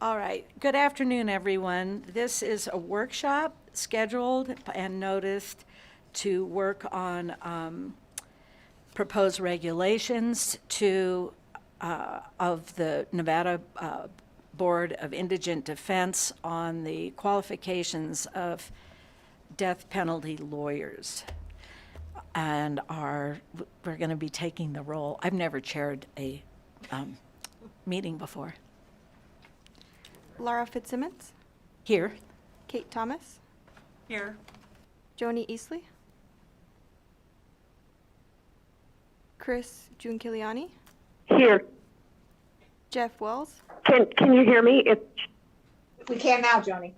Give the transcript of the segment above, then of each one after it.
All right. Good afternoon, everyone. This is a workshop scheduled and noticed to work on proposed regulations of the Nevada Board of Indigent Defense on the qualifications of death penalty lawyers. And we're going to be taking the role. I've never chaired a meeting before. Laura Fitzsimmons, Here. Kate Thomas, Here. Joni Easley, Chris Giunciliani, Here. Jeff Wells. Can you hear me? We can now, Joni.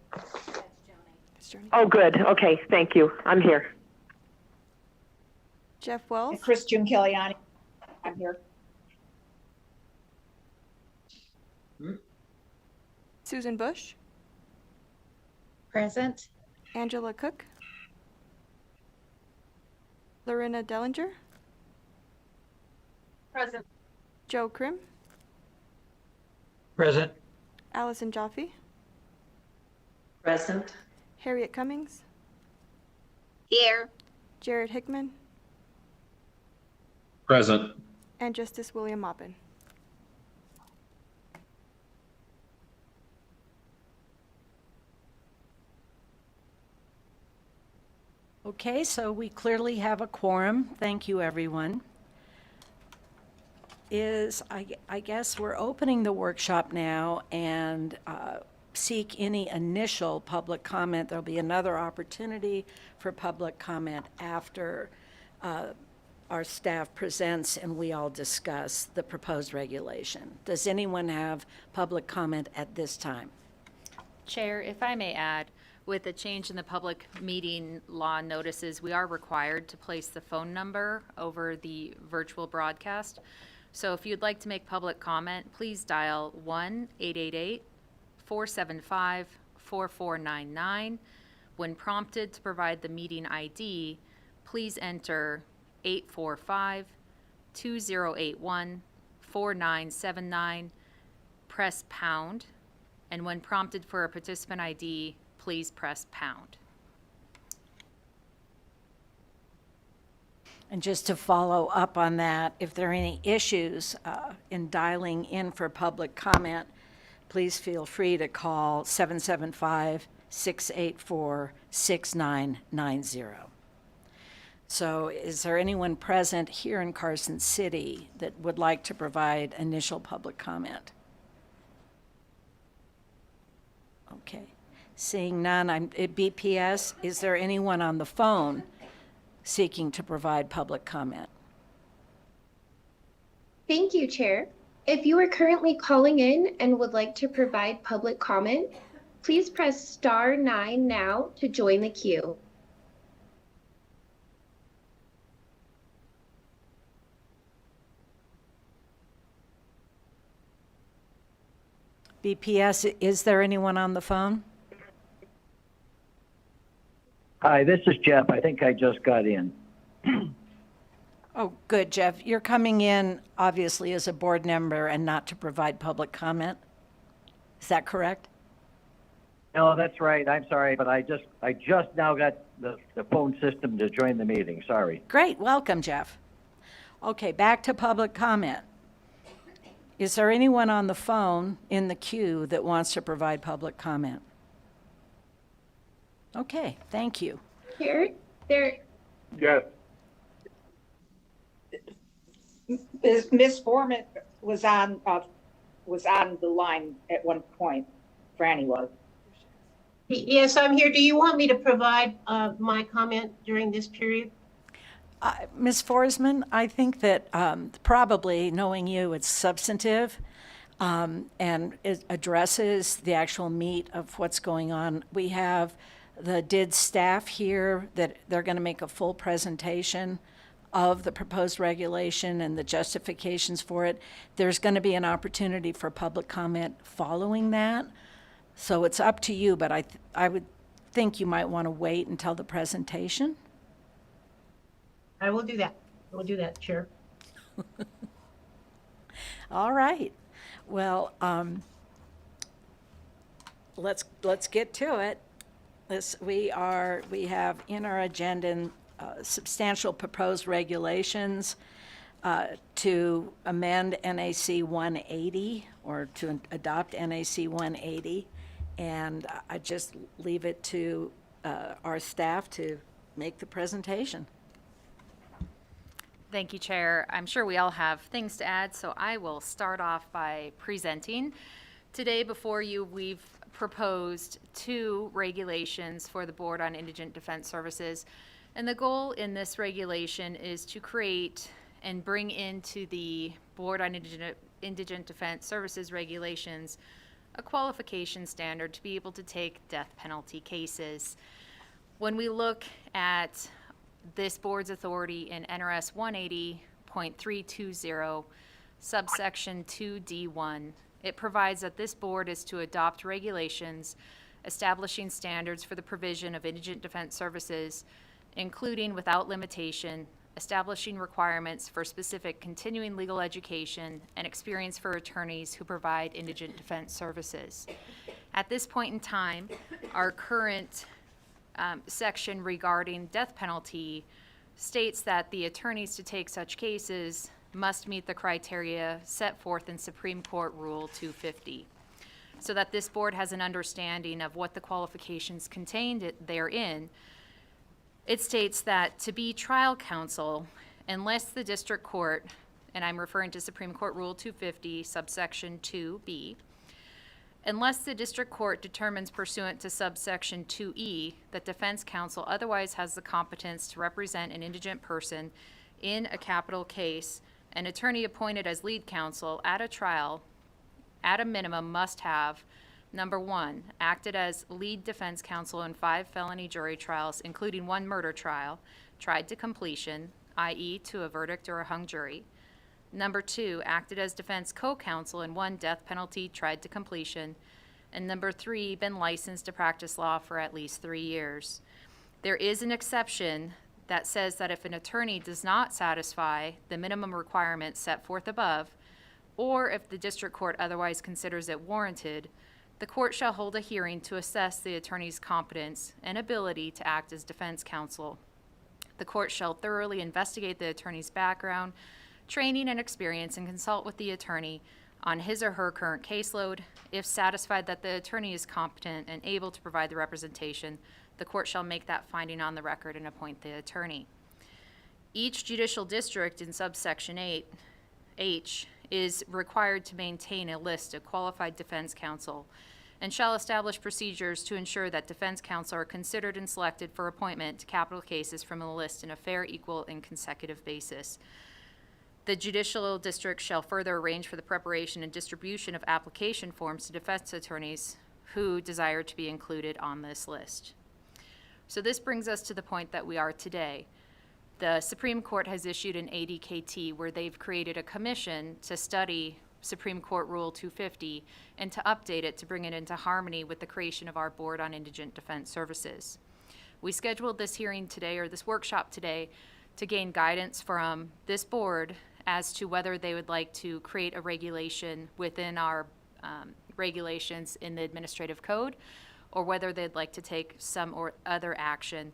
It's Joni. Oh, good. Okay, thank you. I'm here. Jeff Wells, And Chris Giunciliani. I'm here. Susan Bush, Present. Angela Cook, Lorena Dellinger, Present. Joe Krim, Present. Allison Jaffe, Present. Harriet Cummings, Here. Jared Hickman, Present. and Justice William Maupin. Okay, so we clearly have a quorum. Thank you, everyone. I guess we're opening the workshop now and seek any initial public comment. There'll be another opportunity for public comment after our staff presents and we all discuss the proposed regulation. Does anyone have public comment at this time? Chair, if I may add, with the change in the public meeting law notices, we are required to place the phone number over the virtual broadcast. So if you'd like to make public comment, please dial 1-888-475-4499. When prompted to provide the meeting ID, please enter 845-2081-4979, press pound, and when prompted for a participant ID, please press pound. And just to follow up on that, if there are any issues in dialing in for public comment, please feel free to call 775-684-6990. So is there anyone present here in Carson City that would like to provide initial public comment? Okay. Seeing none, I'm at BPS. Is there anyone on the phone seeking to provide public comment? Thank you, Chair. If you are currently calling in and would like to provide public comment, please press *9 now to join the queue. BPS, is there anyone on the phone? Hi, this is Jeff. I think I just got in. Oh, good, Jeff. You're coming in obviously as a board member and not to provide public comment. Is that correct? No, that's right. I'm sorry, but I just now got the phone system to join the meeting. Sorry. Great. Welcome, Jeff. Okay, back to public comment. Is there anyone on the phone in the queue that wants to provide public comment? Okay, thank you. Here, there. Yes. Ms. Foreman was on the line at one point. Franny was. Yes, I'm here. Do you want me to provide my comment during this period? Ms. Forsman, I think that probably, knowing you, it's substantive and it addresses the actual meat of what's going on. We have the DID staff here that they're going to make a full presentation of the proposed regulation and the justifications for it. There's going to be an opportunity for public comment following that. So it's up to you, but I would think you might want to wait until the presentation. I will do that. I will do that, Chair. All right. Well, let's get to it. We have in our agenda substantial proposed regulations to amend NAC 180 or to adopt NAC 180. And I just leave it to our staff to make the presentation. Thank you, Chair. I'm sure we all have things to add, so I will start off by presenting. Today before you, we've proposed 2 regulations for the Board on Indigent Defense Services. And the goal in this regulation is to create and bring into the Board on Indigent Defense Services regulations a qualification standard to be able to take death penalty cases. When we look at this board's authority in NRS 180.320, subsection 2D1, it provides that this board is to adopt regulations establishing standards for the provision of indigent defense services, including without limitation, establishing requirements for specific continuing legal education and experience for attorneys who provide indigent defense services. At this point in time, our current section regarding death penalty states that the attorneys to take such cases must meet the criteria set forth in Supreme Court Rule 250, so that this board has an understanding of what the qualifications contained therein. It states that to be trial counsel, unless the district court, and I'm referring to Supreme Court Rule 250, subsection 2B, unless the district court determines pursuant to subsection 2E that defense counsel otherwise has the competence to represent an indigent person in a capital case, an attorney appointed as lead counsel at a trial, at a minimum, must have, number 1, acted as lead defense counsel in 5 felony jury trials, including 1 murder trial, tried to completion, i.e. to a verdict or a hung jury. Number 2, acted as defense co-counsel in 1 death penalty tried to completion. And number 3, been licensed to practice law for at least 3 years. There is an exception that says that if an attorney does not satisfy the minimum requirements set forth above, or if the district court otherwise considers it warranted, the court shall hold a hearing to assess the attorney's competence and ability to act as defense counsel. The court shall thoroughly investigate the attorney's background, training, and experience, and consult with the attorney on his or her current caseload. If satisfied that the attorney is competent and able to provide the representation, the court shall make that finding on the record and appoint the attorney. Each judicial district in subsection 8H is required to maintain a list of qualified defense counsel and shall establish procedures to ensure that defense counsel are considered and selected for appointment to capital cases from a list in a fair, equal, and consecutive basis. The judicial district shall further arrange for the preparation and distribution of application forms to defense attorneys who desire to be included on this list. So this brings us to the point that we are today. The Supreme Court has issued an ADKT where they've created a commission to study Supreme Court Rule 250 and to update it to bring it into harmony with the creation of our Board on Indigent Defense Services. We scheduled this hearing today, or this workshop today, to gain guidance from this board as to whether they would like to create a regulation within our regulations in the administrative code, or whether they'd like to take some or other action.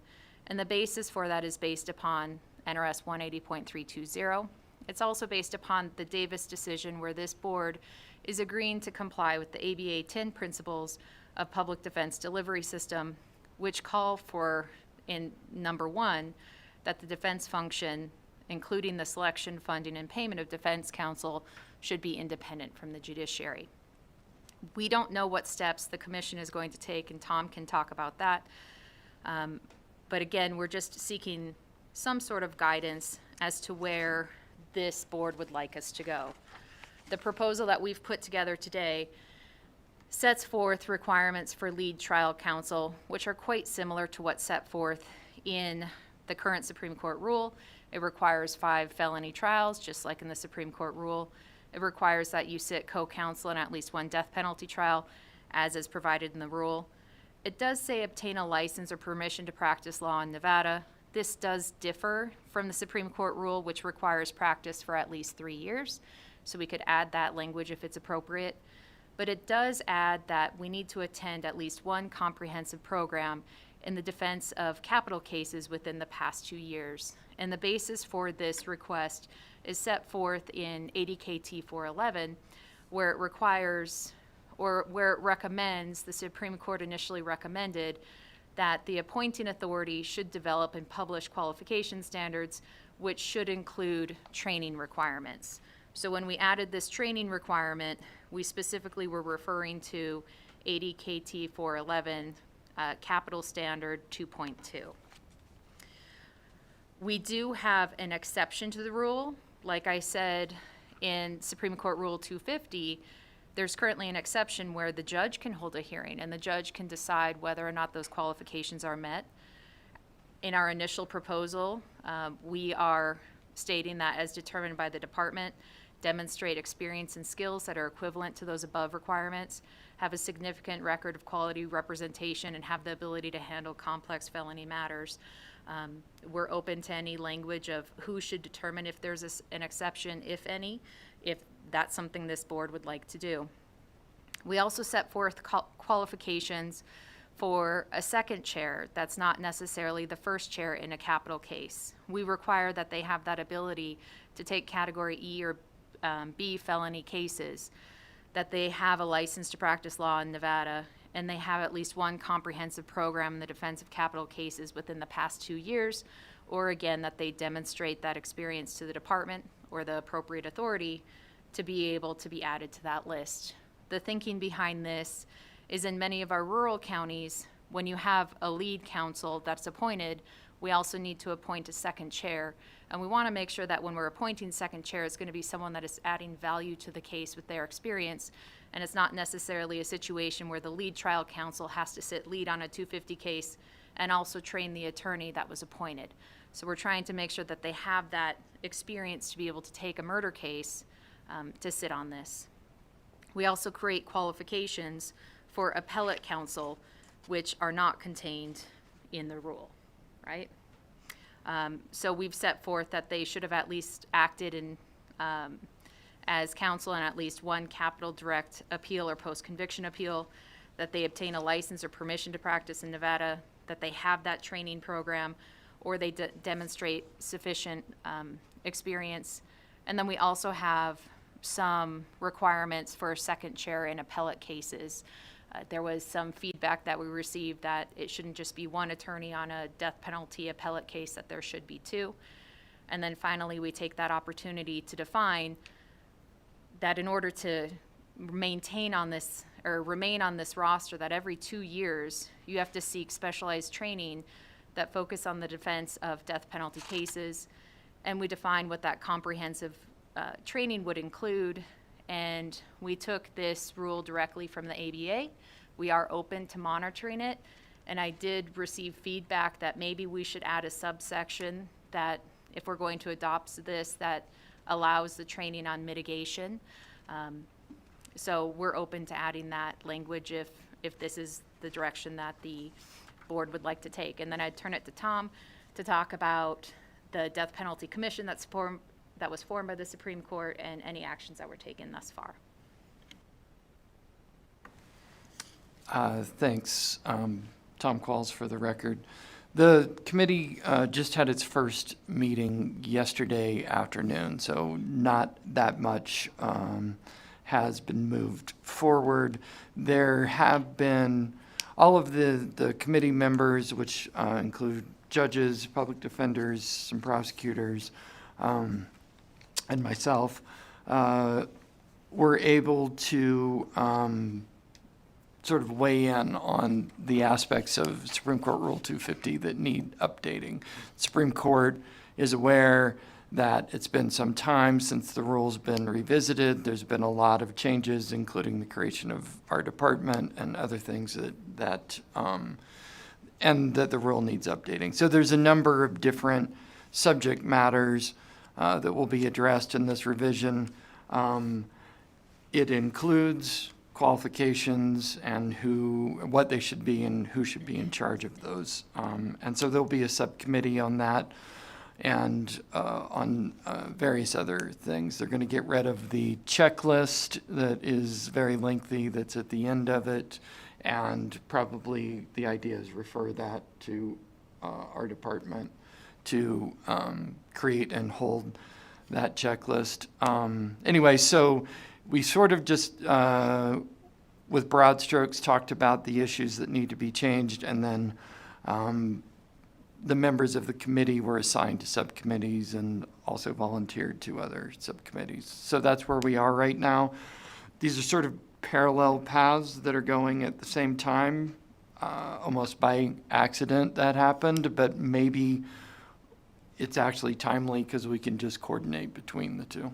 And the basis for that is based upon NRS 180.320. It's also based upon the Davis decision, where this board is agreeing to comply with the ABA 10 principles of public defense delivery system, which call for, in number 1, that the defense function, including the selection, funding, and payment of defense counsel, should be independent from the judiciary. We don't know what steps the commission is going to take, and Tom can talk about that. But again, we're just seeking some sort of guidance as to where this board would like us to go. The proposal that we've put together today sets forth requirements for lead trial counsel, which are quite similar to what's set forth in the current Supreme Court rule. It requires 5 felony trials, just like in the Supreme Court rule. It requires that you sit co-counsel in at least 1 death penalty trial, as is provided in the rule. It does say obtain a license or permission to practice law in Nevada. This does differ from the Supreme Court rule, which requires practice for at least 3 years. So we could add that language if it's appropriate. but it does add that we need to attend at least one comprehensive program in the defense of capital cases within the past 2 years. And the basis for this request is set forth in 80 KT 411, where it requires, or where it recommends, the Supreme Court initially recommended that the appointing authority should develop and publish qualification standards, which should include training requirements. So when we added this training requirement, we specifically were referring to 80 KT 411, Capital Standard 2.2. We do have an exception to the rule. Like I said, in Supreme Court Rule 250, there's currently an exception where the judge can hold a hearing and the judge can decide whether or not those qualifications are met. In our initial proposal, we are stating that as determined by the department, demonstrate experience and skills that are equivalent to those above requirements, have a significant record of quality representation, and have the ability to handle complex felony matters. We're open to any language of who should determine if there's an exception, if any, if that's something this board would like to do. We also set forth qualifications for a second chair that's not necessarily the first chair in a capital case. We require that they have that ability to take category E or B felony cases, that they have a license to practice law in Nevada, and they have at least one comprehensive program in the defense of capital cases within the past 2 years, or again, that they demonstrate that experience to the department or the appropriate authority to be able to be added to that list. The thinking behind this is in many of our rural counties, when you have a lead counsel that's appointed, we also need to appoint a second chair. And we want to make sure that when we're appointing second chair, it's going to be someone that is adding value to the case with their experience. And it's not necessarily a situation where the lead trial counsel has to sit lead on a 250 case and also train the attorney that was appointed. So we're trying to make sure that they have that experience to be able to take a murder case to sit on this. We also create qualifications for appellate counsel, which are not contained in the rule, right? So we've set forth that they should have at least acted in as counsel in at least one capital direct appeal or post-conviction appeal, that they obtain a license or permission to practice in Nevada, that they have that training program, or they demonstrate sufficient experience. And then we also have some requirements for a second chair in appellate cases. There was some feedback that we received that it shouldn't just be one attorney on a death penalty appellate case, that there should be two. And then finally, we take that opportunity to define that in order to maintain on this or remain on this roster, that every 2 years you have to seek specialized training that focus on the defense of death penalty cases. And we define what that comprehensive training would include. And we took this rule directly from the ABA. We are open to monitoring it. And I did receive feedback that maybe we should add a subsection that if we're going to adopt this, that allows the training on mitigation. So we're open to adding that language if this is the direction that the board would like to take. And then I'd turn it to Tom to talk about the Death Penalty Commission that was formed by the Supreme Court and any actions that were taken thus far. Thanks. Tom Qualls for the record. The committee just had its first meeting yesterday afternoon, so not that much has been moved forward. There have been all of the committee members, which include judges, public defenders, some prosecutors, and myself, were able to sort of weigh in on the aspects of Supreme Court Rule 250 that need updating. Supreme Court is aware that it's been some time since the rule's been revisited. There's been a lot of changes, including the creation of our department and other things and that the rule needs updating. So there's a number of different subject matters that will be addressed in this revision. It includes qualifications and what they should be and who should be in charge of those. And so there'll be a subcommittee on that. and on various other things. They're going to get rid of the checklist that is very lengthy that's at the end of it, and probably the idea is refer that to our department to create and hold that checklist. Anyway, so we sort of just, with broad strokes, talked about the issues that need to be changed, and then the members of the committee were assigned to subcommittees and also volunteered to other subcommittees. So that's where we are right now. These are sort of parallel paths that are going at the same time, almost by accident that happened, but maybe it's actually timely because we can just coordinate between the two.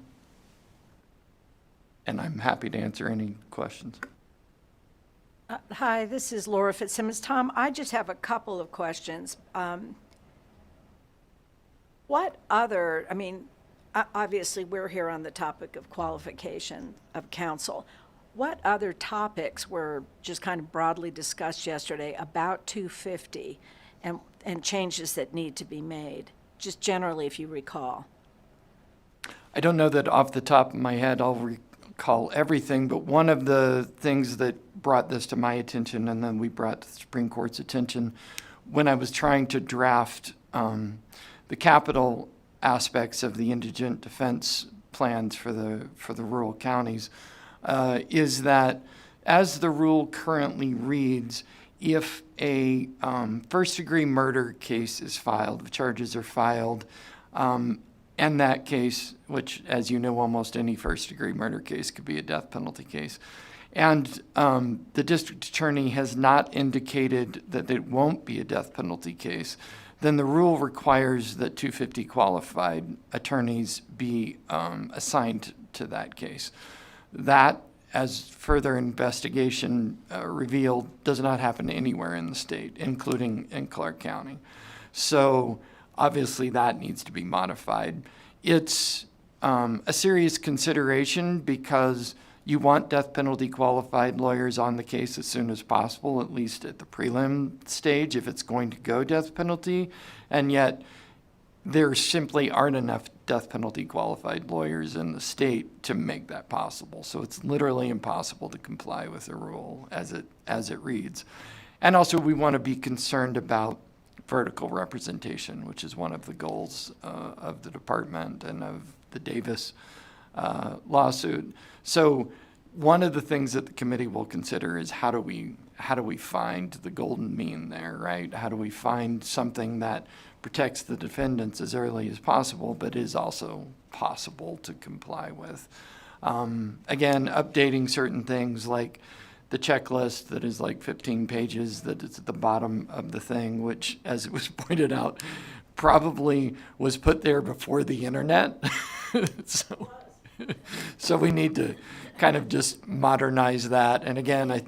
And I'm happy to answer any questions. Hi, this is Laura Fitzsimmons. Tom, I just have a couple of questions. What other, I mean, obviously we're here on the topic of qualification of counsel. What other topics were just kind of broadly discussed yesterday about 250 and changes that need to be made? Just generally, if you recall. I don't know that off the top of my head I'll recall everything, but one of the things that brought this to my attention, and then we brought to the Supreme Court's attention, when I was trying to draft the capital aspects of the indigent defense plans for the rural counties, is that as the rule currently reads, if a first-degree murder case is filed, the charges are filed, and that case, which, as you know, almost any first-degree murder case could be a death penalty case, and the district attorney has not indicated that it won't be a death penalty case, then the rule requires that 250 qualified attorneys be assigned to that case. That, as further investigation revealed, does not happen anywhere in the state, including in Clark County. So obviously that needs to be modified. It's a serious consideration because you want death penalty qualified lawyers on the case as soon as possible, at least at the prelim stage, if it's going to go death penalty, and yet there simply aren't enough death penalty qualified lawyers in the state to make that possible. So it's literally impossible to comply with the rule as it reads. And also we want to be concerned about vertical representation, which is one of the goals of the department and of the Davis lawsuit. So one of the things that the committee will consider is how do we find the golden mean there, right? How do we find something that protects the defendants as early as possible, but is also possible to comply with? Again, updating certain things like the checklist that is like 15 pages that is at the bottom of the thing, which, as it was pointed out, probably was put there before the internet. So we need to kind of just modernize that. And again,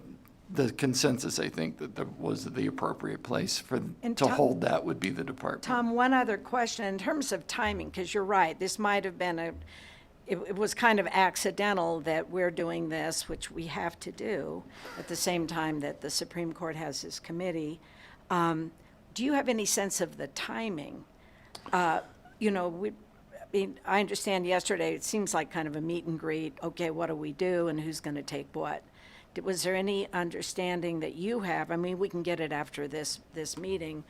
the consensus, I think, that was the appropriate place to hold that would be the department. Tom, one other question in terms of timing, because you're right, this might have been it was kind of accidental that we're doing this, which we have to do at the same time that the Supreme Court has this committee. Do you have any sense of the timing? I understand yesterday it seems like kind of a meet and greet. Okay, what do we do and who's going to take what? Was there any understanding that you have? I mean, we can get it after this meeting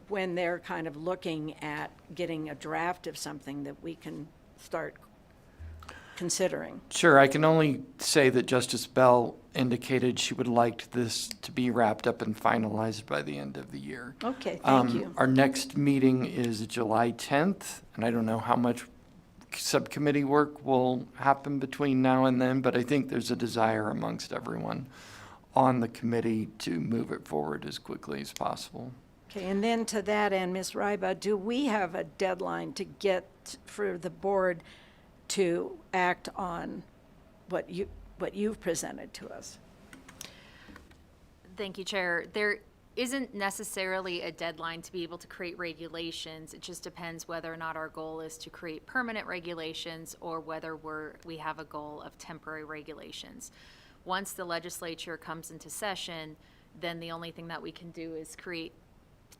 when they're kind of looking at getting a draft of something that we can start considering. Sure, I can only say that Justice Bell indicated she would like this to be wrapped up and finalized by the end of the year. Okay, thank you. Our next meeting is July 10th, and I don't know how much subcommittee work will happen between now and then, but I think there's a desire amongst everyone on the committee to move it forward as quickly as possible. Okay, and then to that end, Ms. Ryba, do we have a deadline to get for the board to act on what you've presented to us? Thank you, Chair. There isn't necessarily a deadline to be able to create regulations. It just depends whether or not our goal is to create permanent regulations or whether we have a goal of temporary regulations. Once the legislature comes into session, then the only thing that we can do is create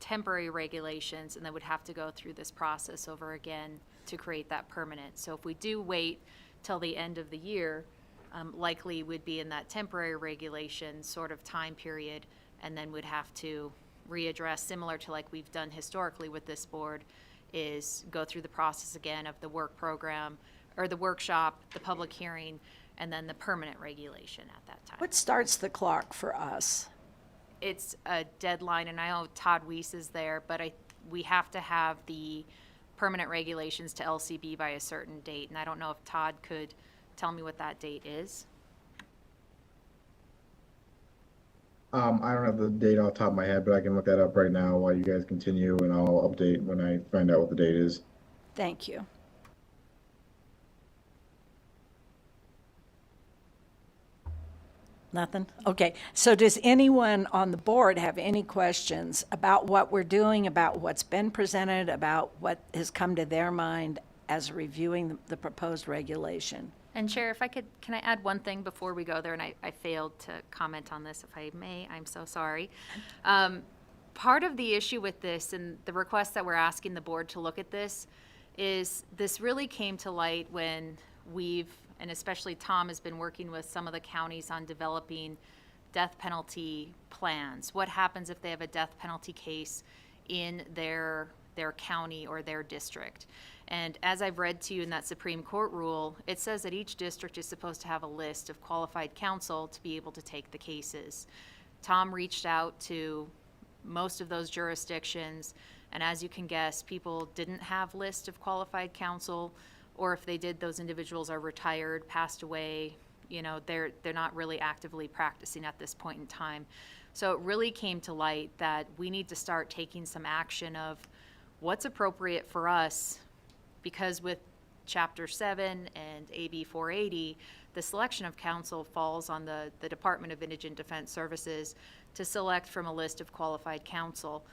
temporary regulations and then would have to go through this process over again to create that permanent. So if we do wait till the end of the year, likely would be in that temporary regulation sort of time period, and then would have to readdress, similar to like we've done historically with this board, is go through the process again of the work program, or the workshop, the public hearing, and then the permanent regulation at that time. What starts the clock for us? It's a deadline, and I know Todd Weiss is there, but we have to have the permanent regulations to LCB by a certain date, and I don't know if Todd could tell me what that date is. I don't have the date off the top of my head, but I can look that up right now while you guys continue, and I'll update when I find out what the date is. Thank you. Nothing? Okay. So does anyone on the board have any questions about what we're doing, about what's been presented, about what has come to their mind as reviewing the proposed regulation? And Chair, if I could, can I add one thing before we go there? And I failed to comment on this, if I may, I'm so sorry. Part of the issue with this and the request that we're asking the board to look at this is this really came to light when and especially Tom has been working with some of the counties on developing death penalty plans. What happens if they have a death penalty case in their county or their district? And as I've read to you in that Supreme Court rule, it says that each district is supposed to have a list of qualified counsel to be able to take the cases. Tom reached out to most of those jurisdictions, and as you can guess, people didn't have lists of qualified counsel, or if they did, those individuals are retired, passed away, they're not really actively practicing at this point in time. So it really came to light that we need to start taking some action of what's appropriate for us, because with Chapter 7 and AB 480, the selection of counsel falls on the Department of Indigent Defense Services to select from a list of qualified counsel.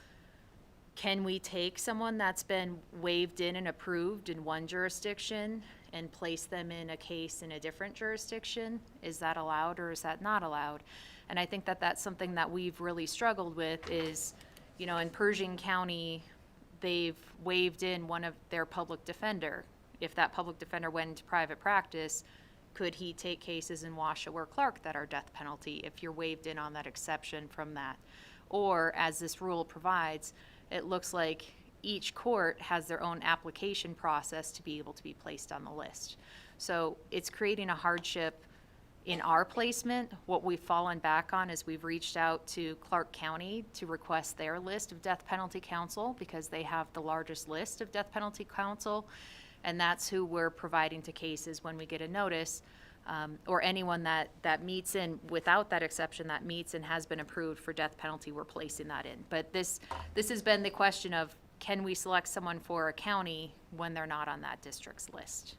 Can we take someone that's been waived in and approved in one jurisdiction and place them in a case in a different jurisdiction? Is that allowed or is that not allowed? And I think that that's something that we've really struggled with is, in Pershing County, they've waived in one of their public defender. If that public defender went into private practice, could he take cases in Washoe or Clark that are death penalty if you're waived in on that exception from that? Or, as this rule provides, it looks like each court has their own application process to be able to be placed on the list. So it's creating a hardship in our placement. What we've fallen back on is we've reached out to Clark County to request their list of death penalty counsel because they have the largest list of death penalty counsel, and that's who we're providing to cases when we get a notice, or anyone that meets in without that exception, that meets and has been approved for death penalty, we're placing that in. But this has been the question of, can we select someone for a county when they're not on that district's list?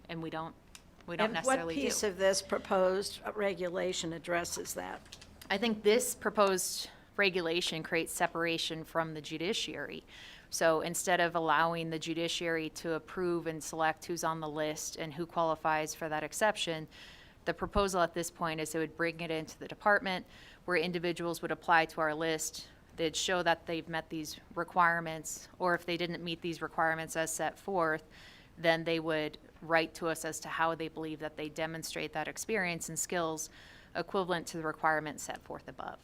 And we don't necessarily do. What piece of this proposed regulation addresses that? I think this proposed regulation creates separation from the judiciary. So instead of allowing the judiciary to approve and select who's on the list and who qualifies for that exception, the proposal at this point is it would bring it into the department where individuals would apply to our list. They'd show that they've met these requirements, or if they didn't meet these requirements as set forth, then they would write to us as to how they believe that they demonstrate that experience and skills equivalent to the requirements set forth above.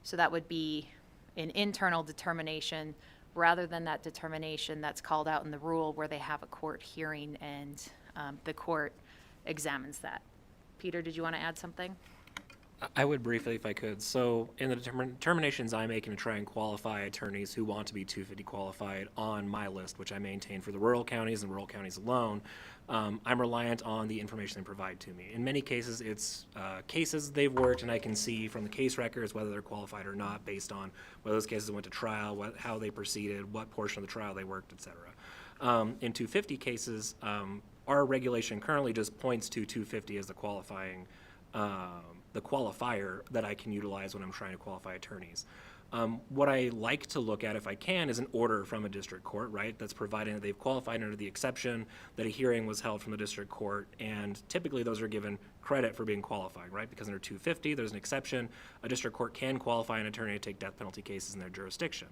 So that would be an internal determination rather than that determination that's called out in the rule where they have a court hearing and the court examines that. Peter, did you want to add something? I would briefly, if I could. So in the determinations I'm making to try and qualify attorneys who want to be 250 qualified on my list, which I maintain for the rural counties and rural counties alone, I'm reliant on the information they provide to me. In many cases, it's cases they've worked, and I can see from the case records whether they're qualified or not based on whether those cases went to trial, how they proceeded, what portion of the trial they worked, etc. In 250 cases, our regulation currently just points to 250 as the qualifying the qualifier that I can utilize when I'm trying to qualify attorneys. What I like to look at, if I can, is an order from a district court, right? That's providing that they've qualified under the exception, that a hearing was held from the district court, and typically those are given credit for being qualified, right? Because under 250, there's an exception. A district court can qualify an attorney to take death penalty cases in their jurisdiction.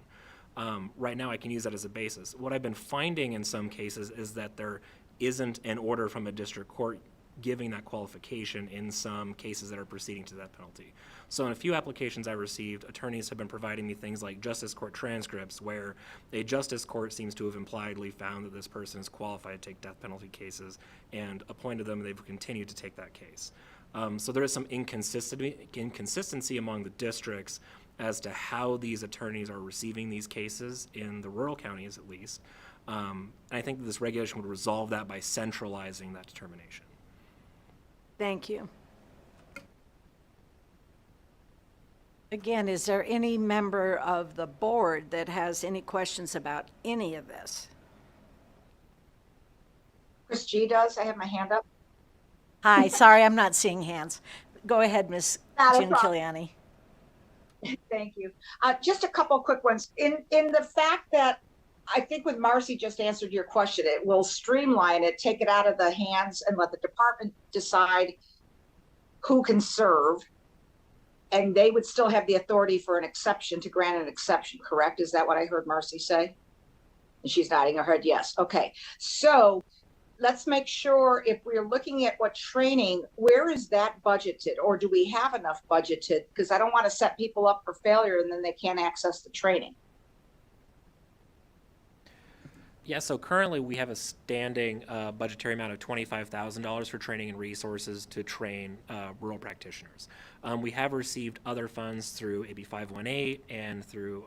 Right now, I can use that as a basis. What I've been finding in some cases is that there isn't an order from a district court giving that qualification in some cases that are proceeding to death penalty. So in a few applications I received, attorneys have been providing me things like justice court transcripts where a justice court seems to have impliedly found that this person is qualified to take death penalty cases and appointed them, and they've continued to take that case. So there is some inconsistency among the districts as to how these attorneys are receiving these cases in the rural counties, at least. And I think that this regulation would resolve that by centralizing that determination. Thank you. Again, is there any member of the board that has any questions about any of this? Chris G does. I have my hand up. Hi, sorry, I'm not seeing hands. Go ahead, Ms. Not a June problem. Kiliani. Thank you. Just a couple quick ones. In the fact that I think with Marcy just answered your question, it will streamline it, take it out of the hands and let the department decide who can serve. And they would still have the authority for an exception, to grant an exception, correct? Is that what I heard Marcy say? And she's nodding her head, yes. Okay. So let's make sure, if we're looking at what training, where is that budgeted? Or do we have enough budgeted? Because I don't want to set people up for failure and then they can't access the training. Yeah, so currently we have a standing budgetary amount of $25,000 for training and resources to train rural practitioners. We have received other funds through AB 518 and through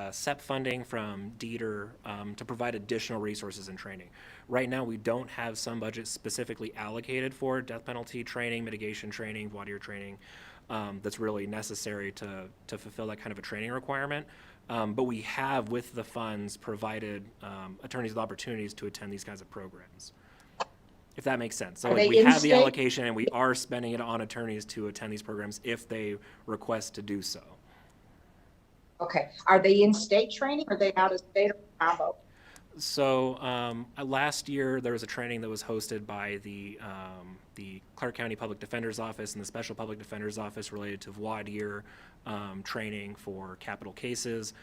SEP funding from DETR to provide additional resources and training. Right now, we don't have some budget specifically allocated for death penalty training, mitigation training, voir dire training that's really necessary to fulfill that kind of a training requirement. But we have, with the funds, provided attorneys with opportunities to attend these kinds of programs, if that makes sense. So we have the allocation and we are spending it on attorneys to attend these programs if they request to do so. Okay. Are they in-state training or are they out of state or combo? So last year there was a training that was hosted by the Clark County Public Defender's Office and the Special Public Defender's Office related to voir dire training for capital cases.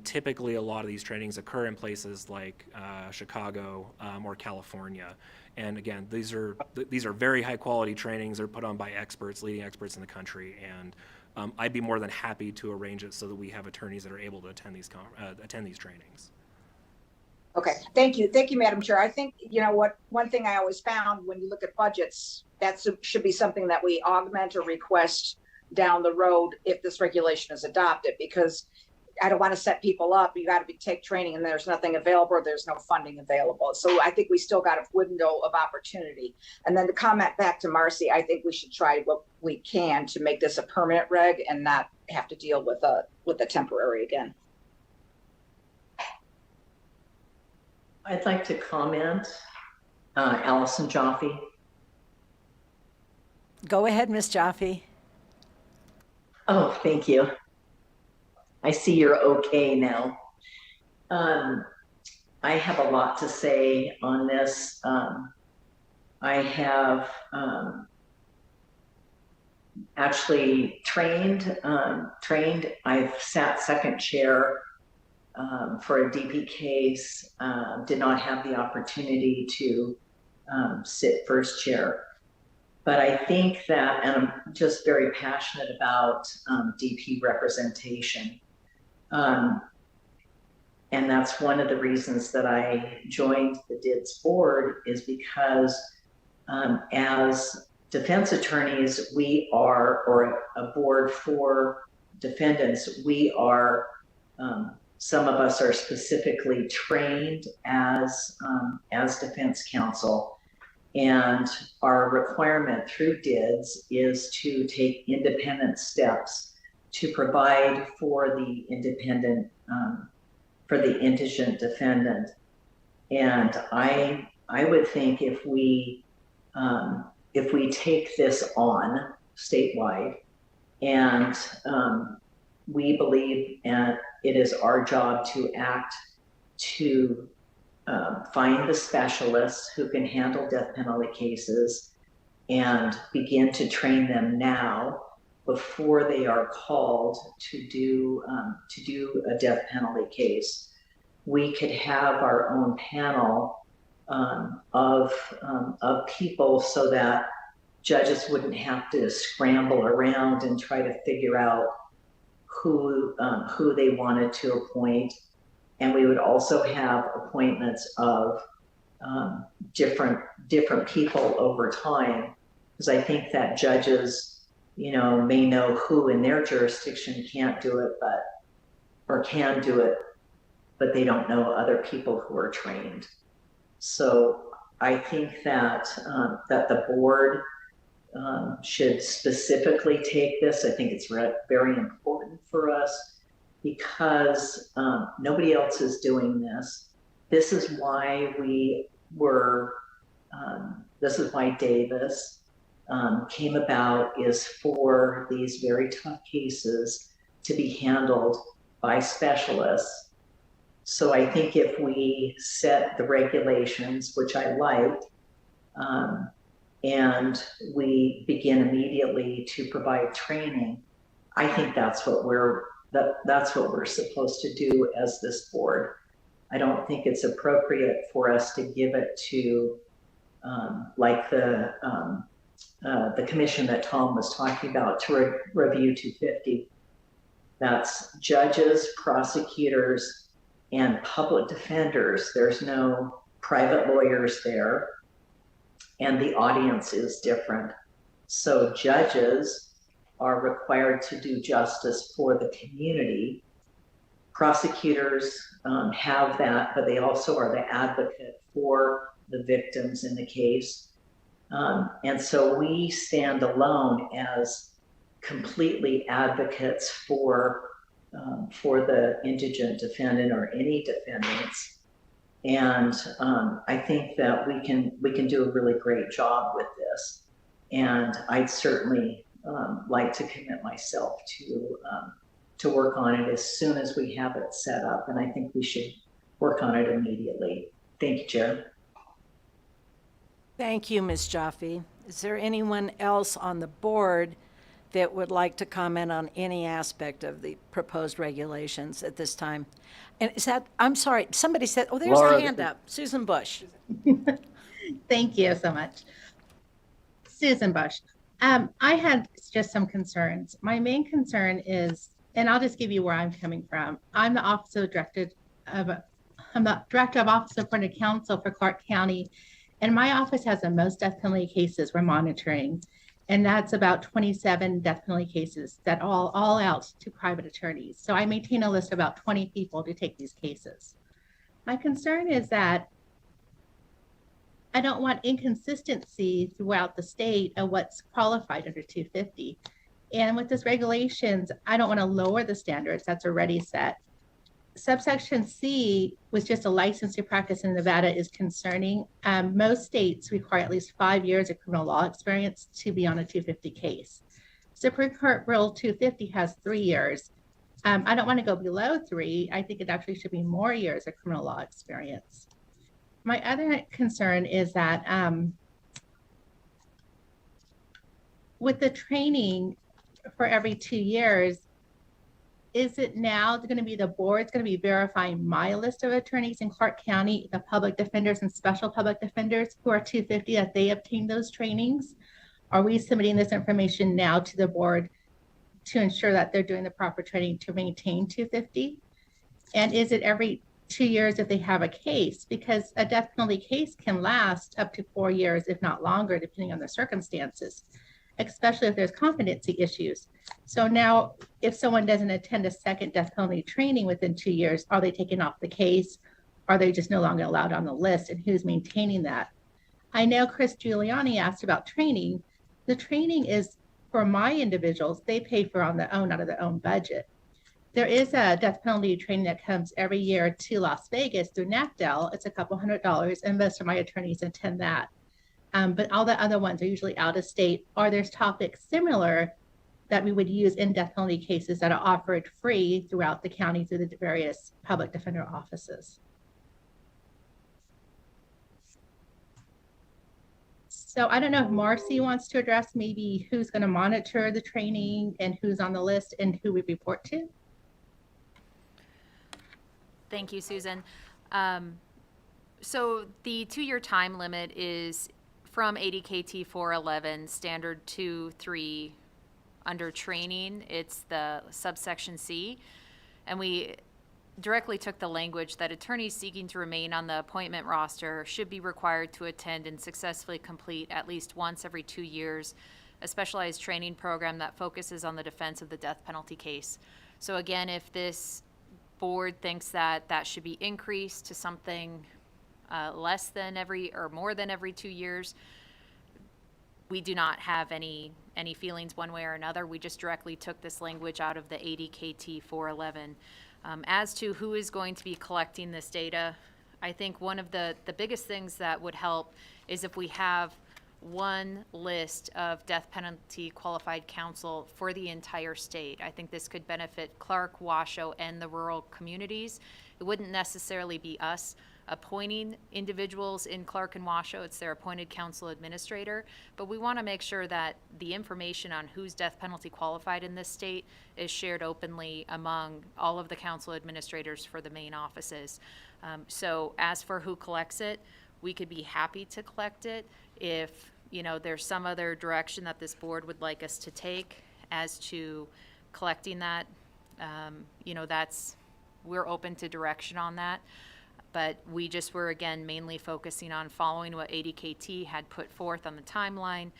Typically, a lot of these trainings occur in places like Chicago or California. And again, these are very high quality trainings. They're put on by experts, leading experts in the country, and I'd be more than happy to arrange it so that we have attorneys that are able to attend these trainings. Okay, thank you, Madam Chair. I think, you know what, one thing I always found when you look at budgets, that should be something that we augment or request down the road if this regulation is adopted, because I don't want to set people up. You got to take training and there's nothing available, or there's no funding available. So I think we still got a window of opportunity. And then to comment back to Marcy, I think we should try what we can to make this a permanent reg and not have to deal with a temporary again. I'd like to comment, Allison Jaffe. Go ahead, Ms. Jaffe. Oh, thank you. I see you're okay now. I have a lot to say on this. I have actually trained. I've sat second chair for a DP case, did not have the opportunity to sit first chair. But I think that, and I'm just very passionate about DP representation. And that's one of the reasons that I joined the DIDS board, is because as defense attorneys, we are, or a board for defendants, we are, some of us are specifically trained as defense counsel. And our requirement through DIDS is to take independent steps to provide for the independent, for the indigent defendant. And I would think if we take this on statewide, and we believe, and it is our job to act to find the specialists who can handle death penalty cases and begin to train them now, before they are called to do a death penalty case, we could have our own panel of people so that judges wouldn't have to scramble around and try to figure out who they wanted to appoint. And we would also have appointments of different people over time, because I think that judges, may know who in their jurisdiction can't do it, or can do it, but they don't know other people who are trained. So I think that that the board should specifically take this. I think it's very important for us because nobody else is doing this. This is why this is why Davis came about, is for these very tough cases to be handled by specialists. So I think if we set the regulations, which I liked, and we begin immediately to provide training, I think that's what we're supposed to do as this board. I don't think it's appropriate for us to give it to like the commission that Tom was talking about to review 250. That's judges, prosecutors, and public defenders. There's no private lawyers there, and the audience is different. So judges are required to do justice for the community. Prosecutors have that, but they also are the advocate for the victims in the case. And so we stand alone as completely advocates for the indigent defendant or any defendants. And I think that we can do a really great job with this. And I'd certainly like to commit myself to work on it as soon as we have it set up. And I think we should work on it immediately. Thank you, Chair. Thank you, Ms. Jaffe. Is there anyone else on the board that would like to comment on any aspect of the proposed regulations at this time? And I'm sorry, somebody said, oh, there's Laura, a hand up. Susan Bush. Thank you so much. Susan Bush. I had just some concerns. My main concern is, and I'll just give you where I'm coming from. I'm the director of Office of Appointed Counsel for Clark County, and my office has the most death penalty cases we're monitoring. And that's about 27 death penalty cases that all out to private attorneys. So I maintain a list of about 20 people to take these cases. My concern is that I don't want inconsistency throughout the state of what's qualified under 250. And with this regulations, I don't want to lower the standards that's already set. Subsection C, with just a license to practice in Nevada, is concerning. Most states require at least 5 years of criminal law experience to be on a 250 case. Supreme Court Rule 250 has 3 years. I don't want to go below 3. I think it actually should be more years of criminal law experience. My other concern is that with the training for every 2 years, is it now going to be the board's going to be verifying my list of attorneys in Clark County, the public defenders and special public defenders who are 250, that they obtain those trainings? Are we submitting this information now to the board to ensure that they're doing the proper training to maintain 250? And is it every 2 years if they have a case? Because a death penalty case can last up to 4 years, if not longer, depending on the circumstances, especially if there's competency issues. So now, if someone doesn't attend a second death penalty training within 2 years, are they taken off the case? Are they just no longer allowed on the list? And who's maintaining that? I know Chris Giuliani asked about training. The training is for my individuals. They pay for on their own, out of their own budget. There is a death penalty training that comes every year to Las Vegas through NACDL. It's a couple $100, and most of my attorneys attend that. But all the other ones are usually out of state, or there's topics similar that we would use in death penalty cases that are offered free throughout the county through the various public defender offices. So I don't know if Marcy wants to address maybe who's going to monitor the training and who's on the list and who we report to. Thank you, Susan. So the 2-year time limit is from ADKT 411, standard 2-3 under training. It's the subsection C. And we directly took the language that attorneys seeking to remain on the appointment roster should be required to attend and successfully complete at least once every 2 years a specialized training program that focuses on the defense of the death penalty case. So again, if this board thinks that that should be increased to something less than every or more than every 2 years, we do not have any feelings one way or another. We just directly took this language out of the ADKT 411. As to who is going to be collecting this data, I think one of the biggest things that would help is if we have one list of death penalty qualified counsel for the entire state. I think this could benefit Clark, Washoe, and the rural communities. It wouldn't necessarily be us appointing individuals in Clark and Washoe. It's their appointed counsel administrator. But we want to make sure that the information on who's death penalty qualified in this state is shared openly among all of the counsel administrators for the main offices. So as for who collects it, we could be happy to collect it if, you know, there's some other direction that this board would like us to take as to collecting that. You know, we're open to direction on that. But we just were, again, mainly focusing on following what ADKT had put forth on the timeline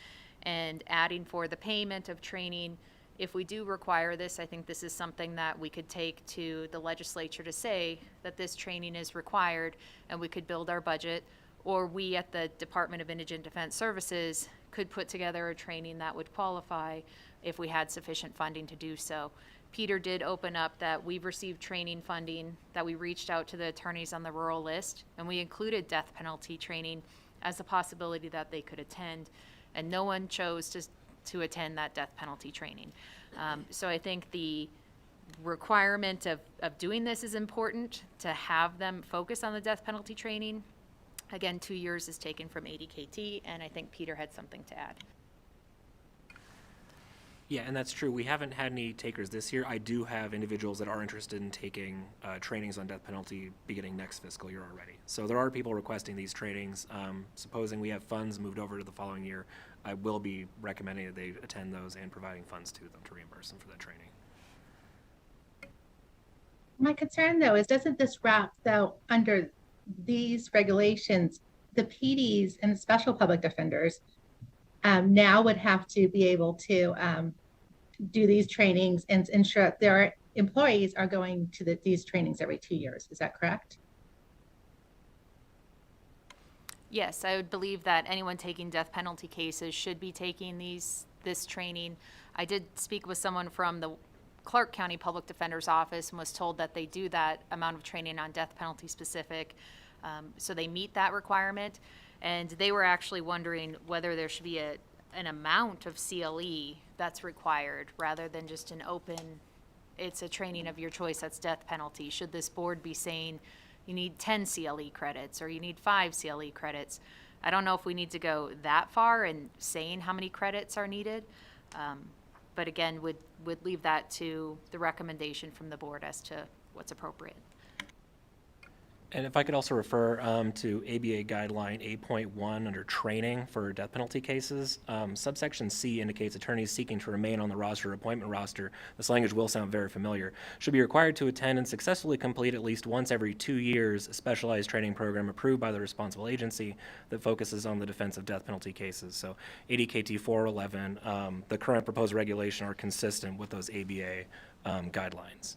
and adding for the payment of training. If we do require this, I think this is something that we could take to the legislature to say that this training is required, and we could build our budget, or we at the Department of Indigent Defense Services could put together a training that would qualify if we had sufficient funding to do so. Peter did open up that we've received training funding, that we reached out to the attorneys on the rural list, and we included death penalty training as a possibility that they could attend, and no one chose to attend that death penalty training. So I think the requirement of doing this is important, to have them focus on the death penalty training. Again, 2 years is taken from ADKT, and I think Peter had something to add. Yeah, and that's true. We haven't had any takers this year. I do have individuals that are interested in taking trainings on death penalty beginning next fiscal year already. So there are people requesting these trainings. Supposing we have funds moved over to the following year, I will be recommending that they attend those and providing funds to them to reimburse them for that training. My concern, though, is doesn't this wrap, though, under these regulations, the PDs and the special public defenders now would have to be able to do these trainings and ensure that their employees are going to these trainings every 2 years. Is that correct? Yes, I would believe that anyone taking death penalty cases should be taking this training. I did speak with someone from the Clark County Public Defender's Office and was told that they do that amount of training on death penalty specific, so they meet that requirement. And they were actually wondering whether there should be an amount of CLE that's required rather than just an open, it's a training of your choice that's death penalty. Should this board be saying you need 10 CLE credits or you need 5 CLE credits? I don't know if we need to go that far in saying how many credits are needed. But again, would leave that to the recommendation from the board as to what's appropriate. And if I could also refer to ABA Guideline 8.1 under training for death penalty cases, subsection C indicates attorneys seeking to remain on the roster or appointment roster, this language will sound very familiar, should be required to attend and successfully complete at least once every 2 years a specialized training program approved by the responsible agency that focuses on the defense of death penalty cases. So ADKT 411, the current proposed regulation are consistent with those ABA guidelines.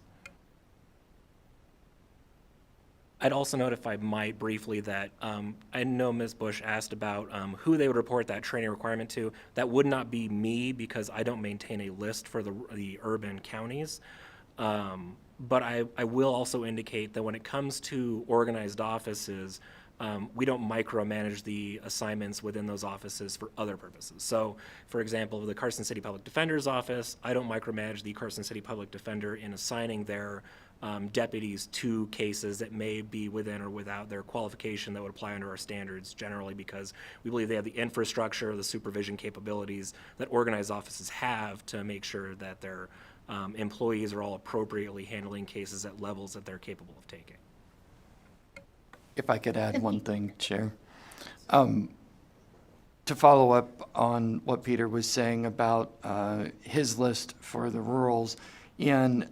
I'd also note, if I might briefly, that I know Ms. Bush asked about who they would report that training requirement to. That would not be me because I don't maintain a list for the urban counties. But I will also indicate that when it comes to organized offices, we don't micromanage the assignments within those offices for other purposes. So, for example, the Carson City Public Defender's office, I don't micromanage the Carson City Public Defender in assigning their deputies to cases that may be within or without their qualification that would apply under our standards, generally because we believe they have the infrastructure, the supervision capabilities that organized offices have to make sure that their employees are all appropriately handling cases at levels that they're capable of taking. If I could add one thing, Chair. To follow up on what Peter was saying about his list for the rurals, in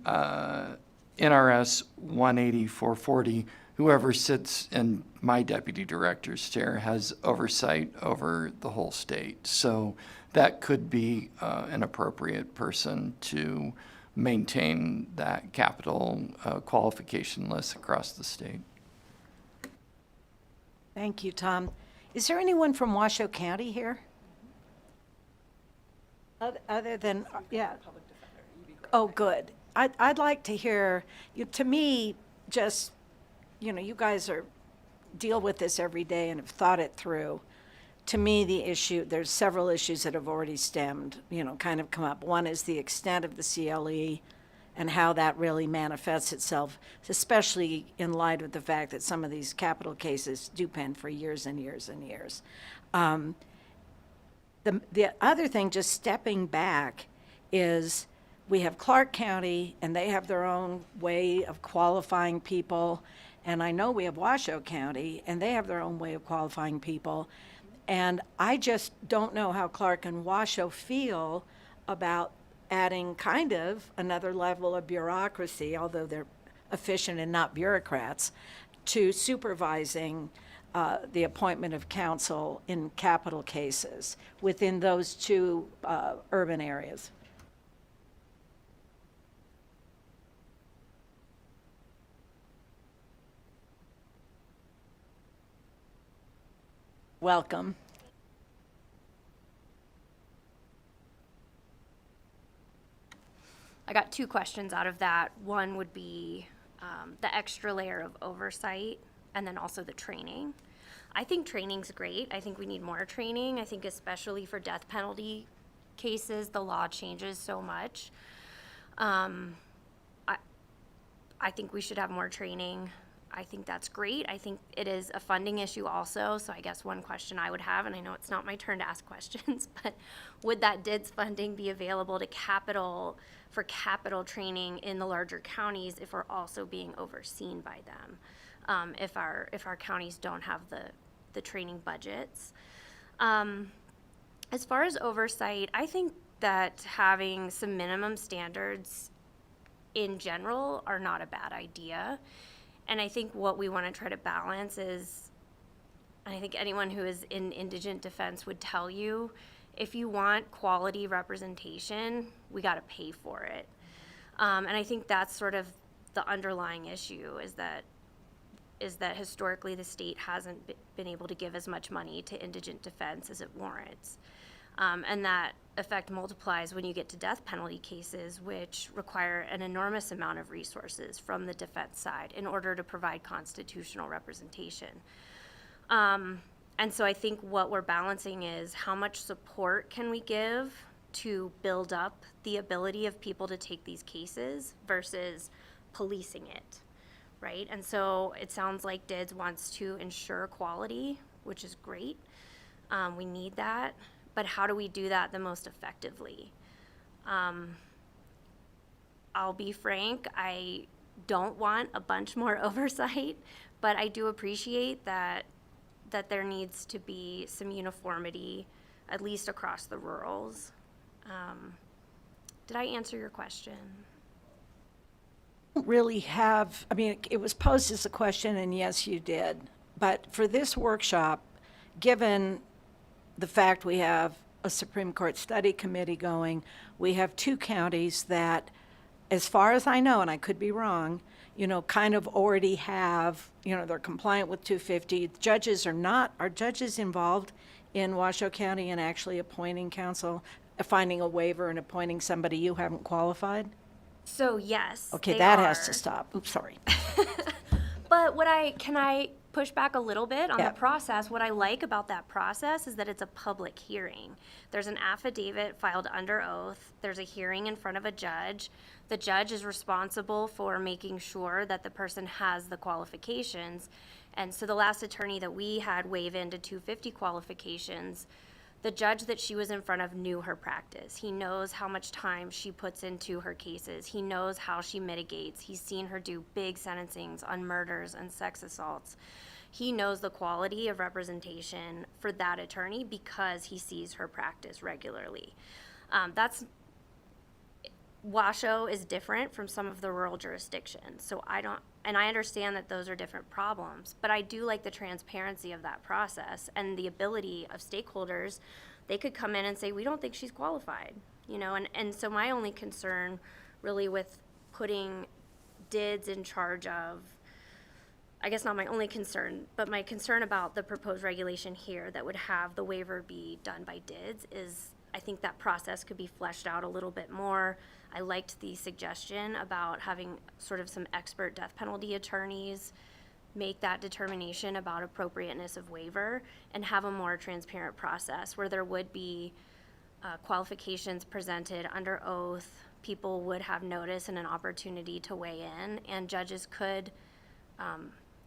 NRS 180-440, whoever sits in my deputy director's chair has oversight over the whole state. So that could be an appropriate person to maintain that capital qualification list across the state. Thank you, Tom. Is there anyone from Washoe County here? Other than, yeah. Oh, good. I'd like to hear, to me, just, you guys deal with this every day and have thought it through. To me, there's several issues that have already stemmed, kind of come up. One is the extent of the CLE and how that really manifests itself, especially in light of the fact that some of these capital cases do pen for years and years and years. The other thing, just stepping back, is we have Clark County, and they have their own way of qualifying people. And I know we have Washoe County, and they have their own way of qualifying people. And I just don't know how Clark and Washoe feel about adding kind of another level of bureaucracy, although they're efficient and not bureaucrats, to supervising the appointment of counsel in capital cases within those two urban areas. Welcome. I got two questions out of that. One would be the extra layer of oversight and then also the training. I think training's great. I think we need more training. I think especially for death penalty cases, the law changes so much. I think we should have more training. I think that's great. I think it is a funding issue also. So I guess one question I would have, and I know it's not my turn to ask questions, but would that DIDS funding be available to capital training in the larger counties if we're also being overseen by them? If our counties don't have the training budgets. As far as oversight, I think that having some minimum standards in general are not a bad idea. And I think what we want to try to balance is, and I think anyone who is in indigent defense would tell you, if you want quality representation, we got to pay for it. And I think that's sort of the underlying issue, is that historically the state hasn't been able to give as much money to indigent defense as it warrants. And that effect multiplies when you get to death penalty cases, which require an enormous amount of resources from the defense side in order to provide constitutional representation. And so I think what we're balancing is how much support can we give to build up the ability of people to take these cases versus policing it, right? And so it sounds like DIDS wants to ensure quality, which is great. We need that. But how do we do that the most effectively? I'll be frank, I don't want a bunch more oversight, but I do appreciate that there needs to be some uniformity, at least across the rurals. Did I answer your question? Don't really have, it was posed as a question, and yes, you did. But for this workshop, given the fact we have a Supreme Court study committee going, we have two counties that, as far as I know, and I could be wrong, kind of already have, they're compliant with 250. Are judges involved in Washoe County in actually appointing counsel, finding a waiver and appointing somebody you haven't qualified? So yes. Okay, that has to stop. Oops, sorry. But can I push back a little bit on Yeah. the process. What I like about that process is that it's a public hearing. There's an affidavit filed under oath. There's a hearing in front of a judge. The judge is responsible for making sure that the person has the qualifications. And so the last attorney that we had waive into 250 qualifications, the judge that she was in front of knew her practice. He knows how much time she puts into her cases. He knows how she mitigates. He's seen her do big sentencings on murders and sex assaults. He knows the quality of representation for that attorney because he sees her practice regularly. Washoe is different from some of the rural jurisdictions. So I understand that those are different problems, but I do like the transparency of that process and the ability of stakeholders. They could come in and say, we don't think she's qualified, and so my only concern really with putting DIDs in charge of, I guess not my only concern, but my concern about the proposed regulation here that would have the waiver be done by DIDs is I think that process could be fleshed out a little bit more. I liked the suggestion about having sort of some expert death penalty attorneys make that determination about appropriateness of waiver and have a more transparent process where there would be qualifications presented under oath. People would have notice and an opportunity to weigh in, and judges could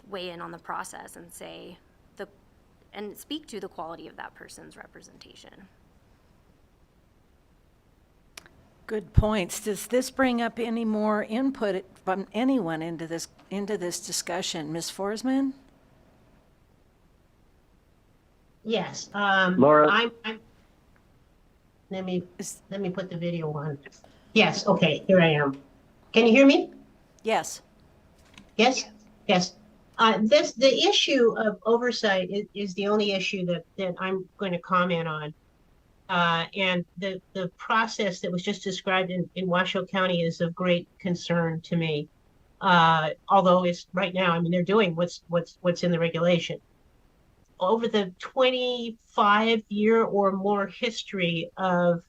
weigh in on the process and say and speak to the quality of that person's representation. Good points. Does this bring up any more input from anyone into this discussion? Ms. Forsman? Yes. Laura? Let me put the video on. Yes, okay, here I am. Can you hear me? Yes. Yes? Yes. The issue of oversight is the only issue that I'm going to comment on. And the process that was just described in Washoe County is of great concern to me. Although it's right now, they're doing what's in the regulation. Over the 25-year or more history of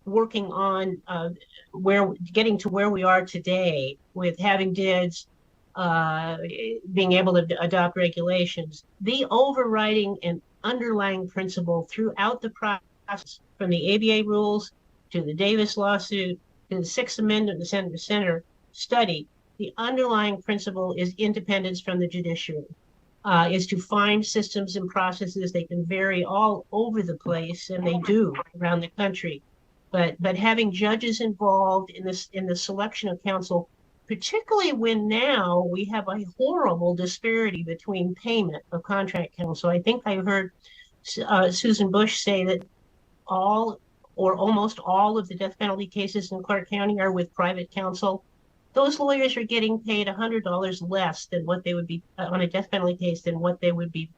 working on getting to where we are today with having DIDs, being able to adopt regulations, the overriding and underlying principle throughout the process, from the ABA rules to the Davis lawsuit to the Sixth Amendment, the Senator Center study, the underlying principle is independence from the judiciary, is to find systems and processes. They can vary all over the place, and they do around the country. But having judges involved in the selection of counsel, particularly when now we have a horrible disparity between payment of contract counsel. I think I heard Susan Bush say that all or almost all of the death penalty cases in Clark County are with private counsel. Those lawyers are getting paid $100 less than what they would be on a death penalty case than what they would be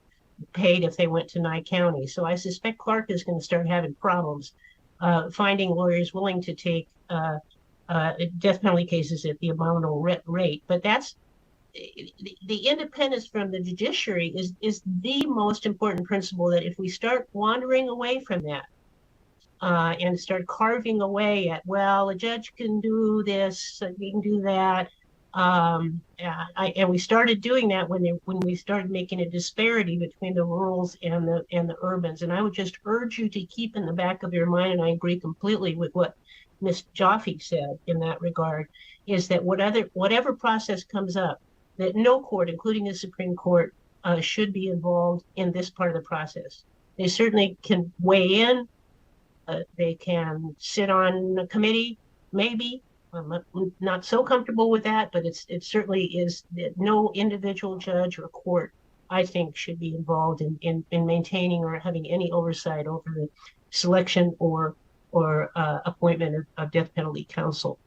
paid if they went to Nye County. So I suspect Clark is going to start having problems finding lawyers willing to take death penalty cases at the abominable rate. But that's the independence from the judiciary is the most important principle, that if we start wandering away from that, and start carving away at, well, a judge can do this, he can do that. And we started doing that when we started making a disparity between the rurals and the urbans. And I would just urge you to keep in the back of your mind, and I agree completely with what Ms. Jaffe said in that regard, is that whatever process comes up, that no court, including the Supreme Court, should be involved in this part of the process. They certainly can weigh in. They can sit on a committee, maybe. I'm not so comfortable with that, but it certainly is that no individual judge or court, I think, should be involved in maintaining or having any oversight over the selection or appointment of death penalty counsel.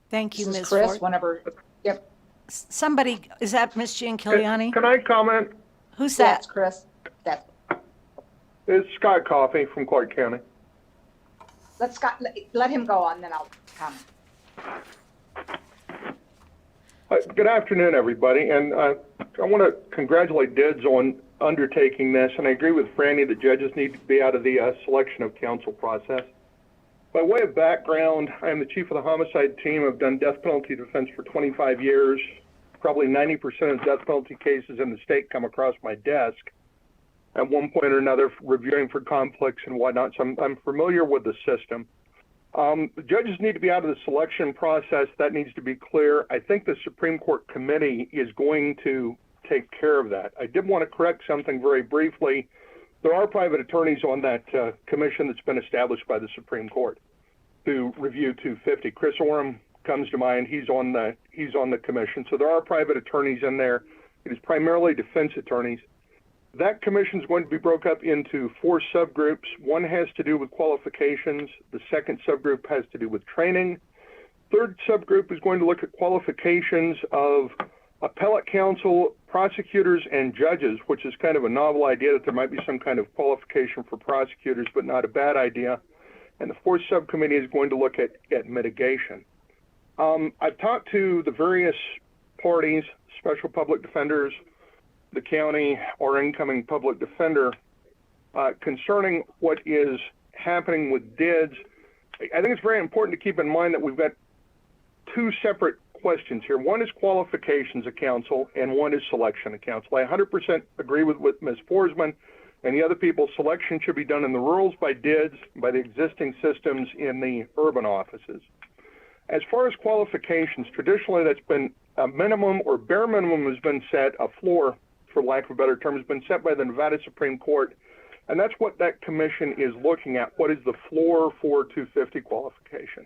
Thank you, This is Ms. Chris, Ford. whenever, yep. Somebody, is that Ms. Gianciliani? Can I comment? Who's that? That's Chris. It's Scott Coffey from Clark County. Let him go on, then I'll comment. Good afternoon, everybody, and I want to congratulate DIDS on undertaking this, and I agree with Franny that judges need to be out of the selection of counsel process. By way of background, I am the chief of the homicide team. I've done death penalty defense for 25 years. probably 90% of death penalty cases in the state come across my desk at one point or another, reviewing for conflicts and whatnot. So I'm familiar with the system. The judges need to be out of the selection process. That needs to be clear. I think the Supreme Court committee is going to take care of that. I did want to correct something very briefly. There are private attorneys on that commission that's been established by the Supreme Court to review 250. Chris Oram comes to mind. He's on the commission. So there are private attorneys in there. It is primarily defense attorneys. That commission is going to be broken up into 4 subgroups. One has to do with qualifications. The second subgroup has to do with training. Third subgroup is going to look at qualifications of appellate counsel, prosecutors, and judges, which is kind of a novel idea that there might be some kind of qualification for prosecutors, but not a bad idea. And the fourth subcommittee is going to look at mitigation. I've talked to the various parties, special public defenders, the county, or incoming public defender, concerning what is happening with DIDs. I think it's very important to keep in mind that we've got 2 separate questions here. One is qualifications of counsel, and one is selection of counsel. I 100% agree with Ms. Forsman and the other people. Selection should be done in the rurals by DIDs, by the existing systems in the urban offices. As far as qualifications, traditionally that's been a minimum or bare minimum has been set, a floor, for lack of a better term, has been set by the Nevada Supreme Court. And that's what that commission is looking at. What is the floor for 250 qualification?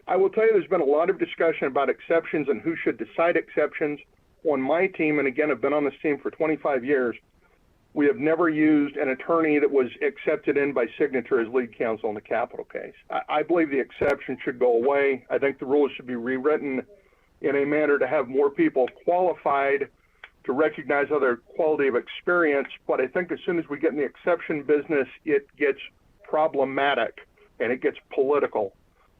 I will tell you there's been a lot of discussion about exceptions and who should decide exceptions. On my team, and again, I've been on this team for 25 years, we have never used an attorney that was accepted in by signature as lead counsel in the capital case. I believe the exception should go away. I think the rules should be rewritten in a manner to have more people qualified to recognize other quality of experience. But I think as soon as we get in the exception business, it gets problematic and it gets political.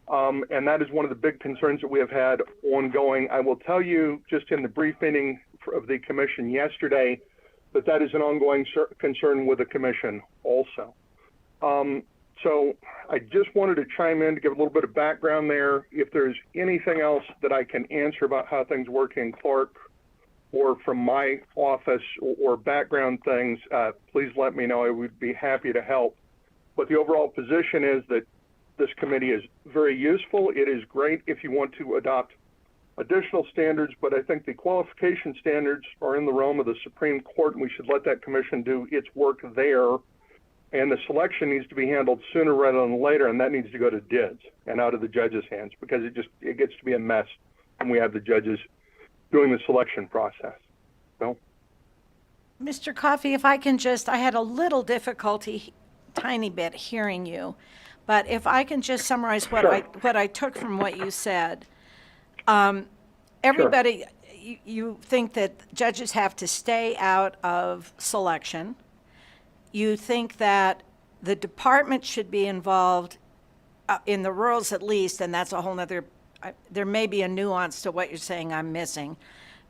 And that is one of the big concerns that we have had ongoing. I will tell you, just in the brief meeting of the commission yesterday, that is an ongoing concern with the commission also. So I just wanted to chime in to give a little bit of background there. If there's anything else that I can answer about how things work in Clark or from my office or background things, please let me know. I would be happy to help. But the overall position is that this committee is very useful. It is great if you want to adopt additional standards, but I think the qualification standards are in the realm of the Supreme Court, and we should let that commission do its work there. And the selection needs to be handled sooner rather than later, and that needs to go to DIDs and out of the judges' hands, because it gets to be a mess when we have the judges doing the selection process. So, Mr. Coffey, if I can I had a little difficulty, tiny bit, hearing you, but if I can just summarize what I took from what you said. Everybody, you think that judges have to stay out of selection. You think that the department should be involved in the rurals at least, and that's a whole nother, there may be a nuance to what you're saying I'm missing,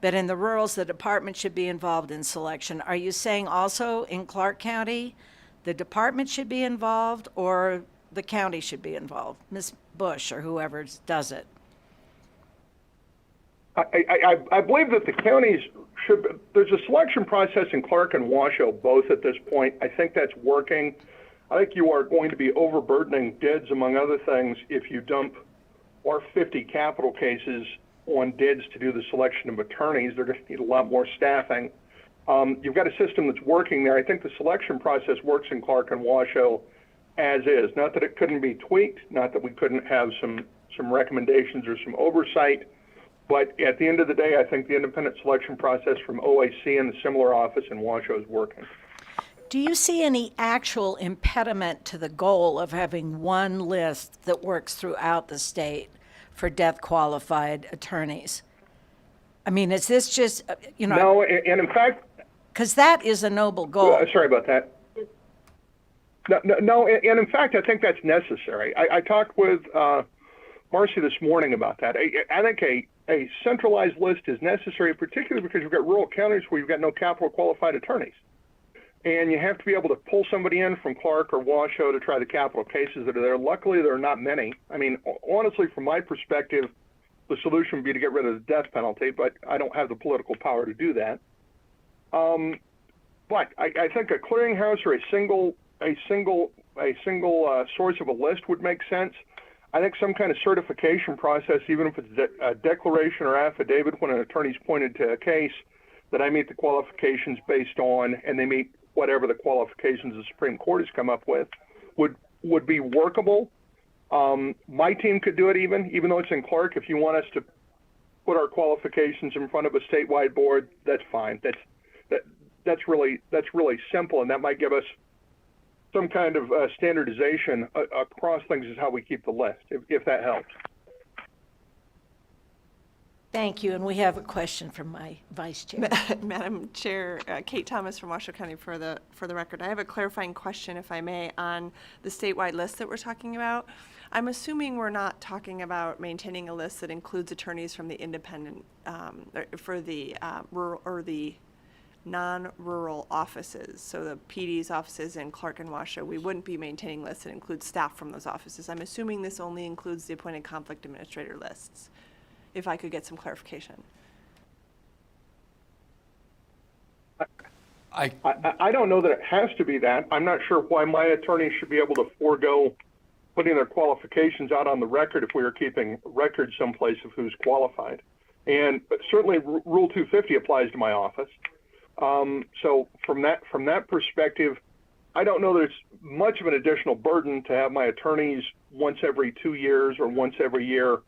but in the rurals, the department should be involved in selection. Are you saying also in Clark County, the department should be involved or the county should be involved? Ms. Bush or whoever does it. I believe that the counties should, there's a selection process in Clark and Washoe both at this point. I think that's working. I think you are going to be overburdening DIDs, among other things, if you dump our 50 capital cases on DIDs to do the selection of attorneys. They're going to need a lot more staffing. You've got a system that's working there. I think the selection process works in Clark and Washoe as is. Not that it couldn't be tweaked, not that we couldn't have some recommendations or some oversight. But at the end of the day, I think the independent selection process from OAC and the similar office in Washoe is working. Do you see any actual impediment to the goal of having one list that works throughout the state for death qualified attorneys? I mean, is this just, No, and in fact... Because that is a noble goal. Sorry about that. No, and in fact, I think that's necessary. I talked with Marcy this morning about that. I think a centralized list is necessary, particularly because you've got rural counties where you've got no capital qualified attorneys. And you have to be able to pull somebody in from Clark or Washoe to try the capital cases that are there. Luckily, there are not many. I mean, honestly, from my perspective, the solution would be to get rid of the death penalty, but I don't have the political power to do that. But I think a clearinghouse or a single source of a list would make sense. I think some kind of certification process, even if it's a declaration or affidavit when an attorney's pointed to a case that I meet the qualifications based on, and they meet whatever the qualifications the Supreme Court has come up with, would be workable. My team could do it even though it's in Clark. If you want us to put our qualifications in front of a statewide board, that's fine. That's really simple, and that might give us some kind of standardization across things is how we keep the list, if that helps. Thank you, and we have a question from my vice chair. Madam Chair, Kate Thomas from Washoe County for the record. I have a clarifying question, if I may, on the statewide list that we're talking about. I'm assuming we're not talking about maintaining a list that includes attorneys from the independent, for the rural or the non-rural offices. So the PD's offices in Clark and Washoe, we wouldn't be maintaining lists that include staff from those offices. I'm assuming this only includes the appointed conflict administrator lists. If I could get some clarification. I don't know that it has to be that. I'm not sure why my attorney should be able to forego putting their qualifications out on the record if we were keeping records someplace of who's qualified. And certainly Rule 250 applies to my office. So from that perspective, I don't know that it's much of an additional burden to have my attorneys once every 2 years or once every year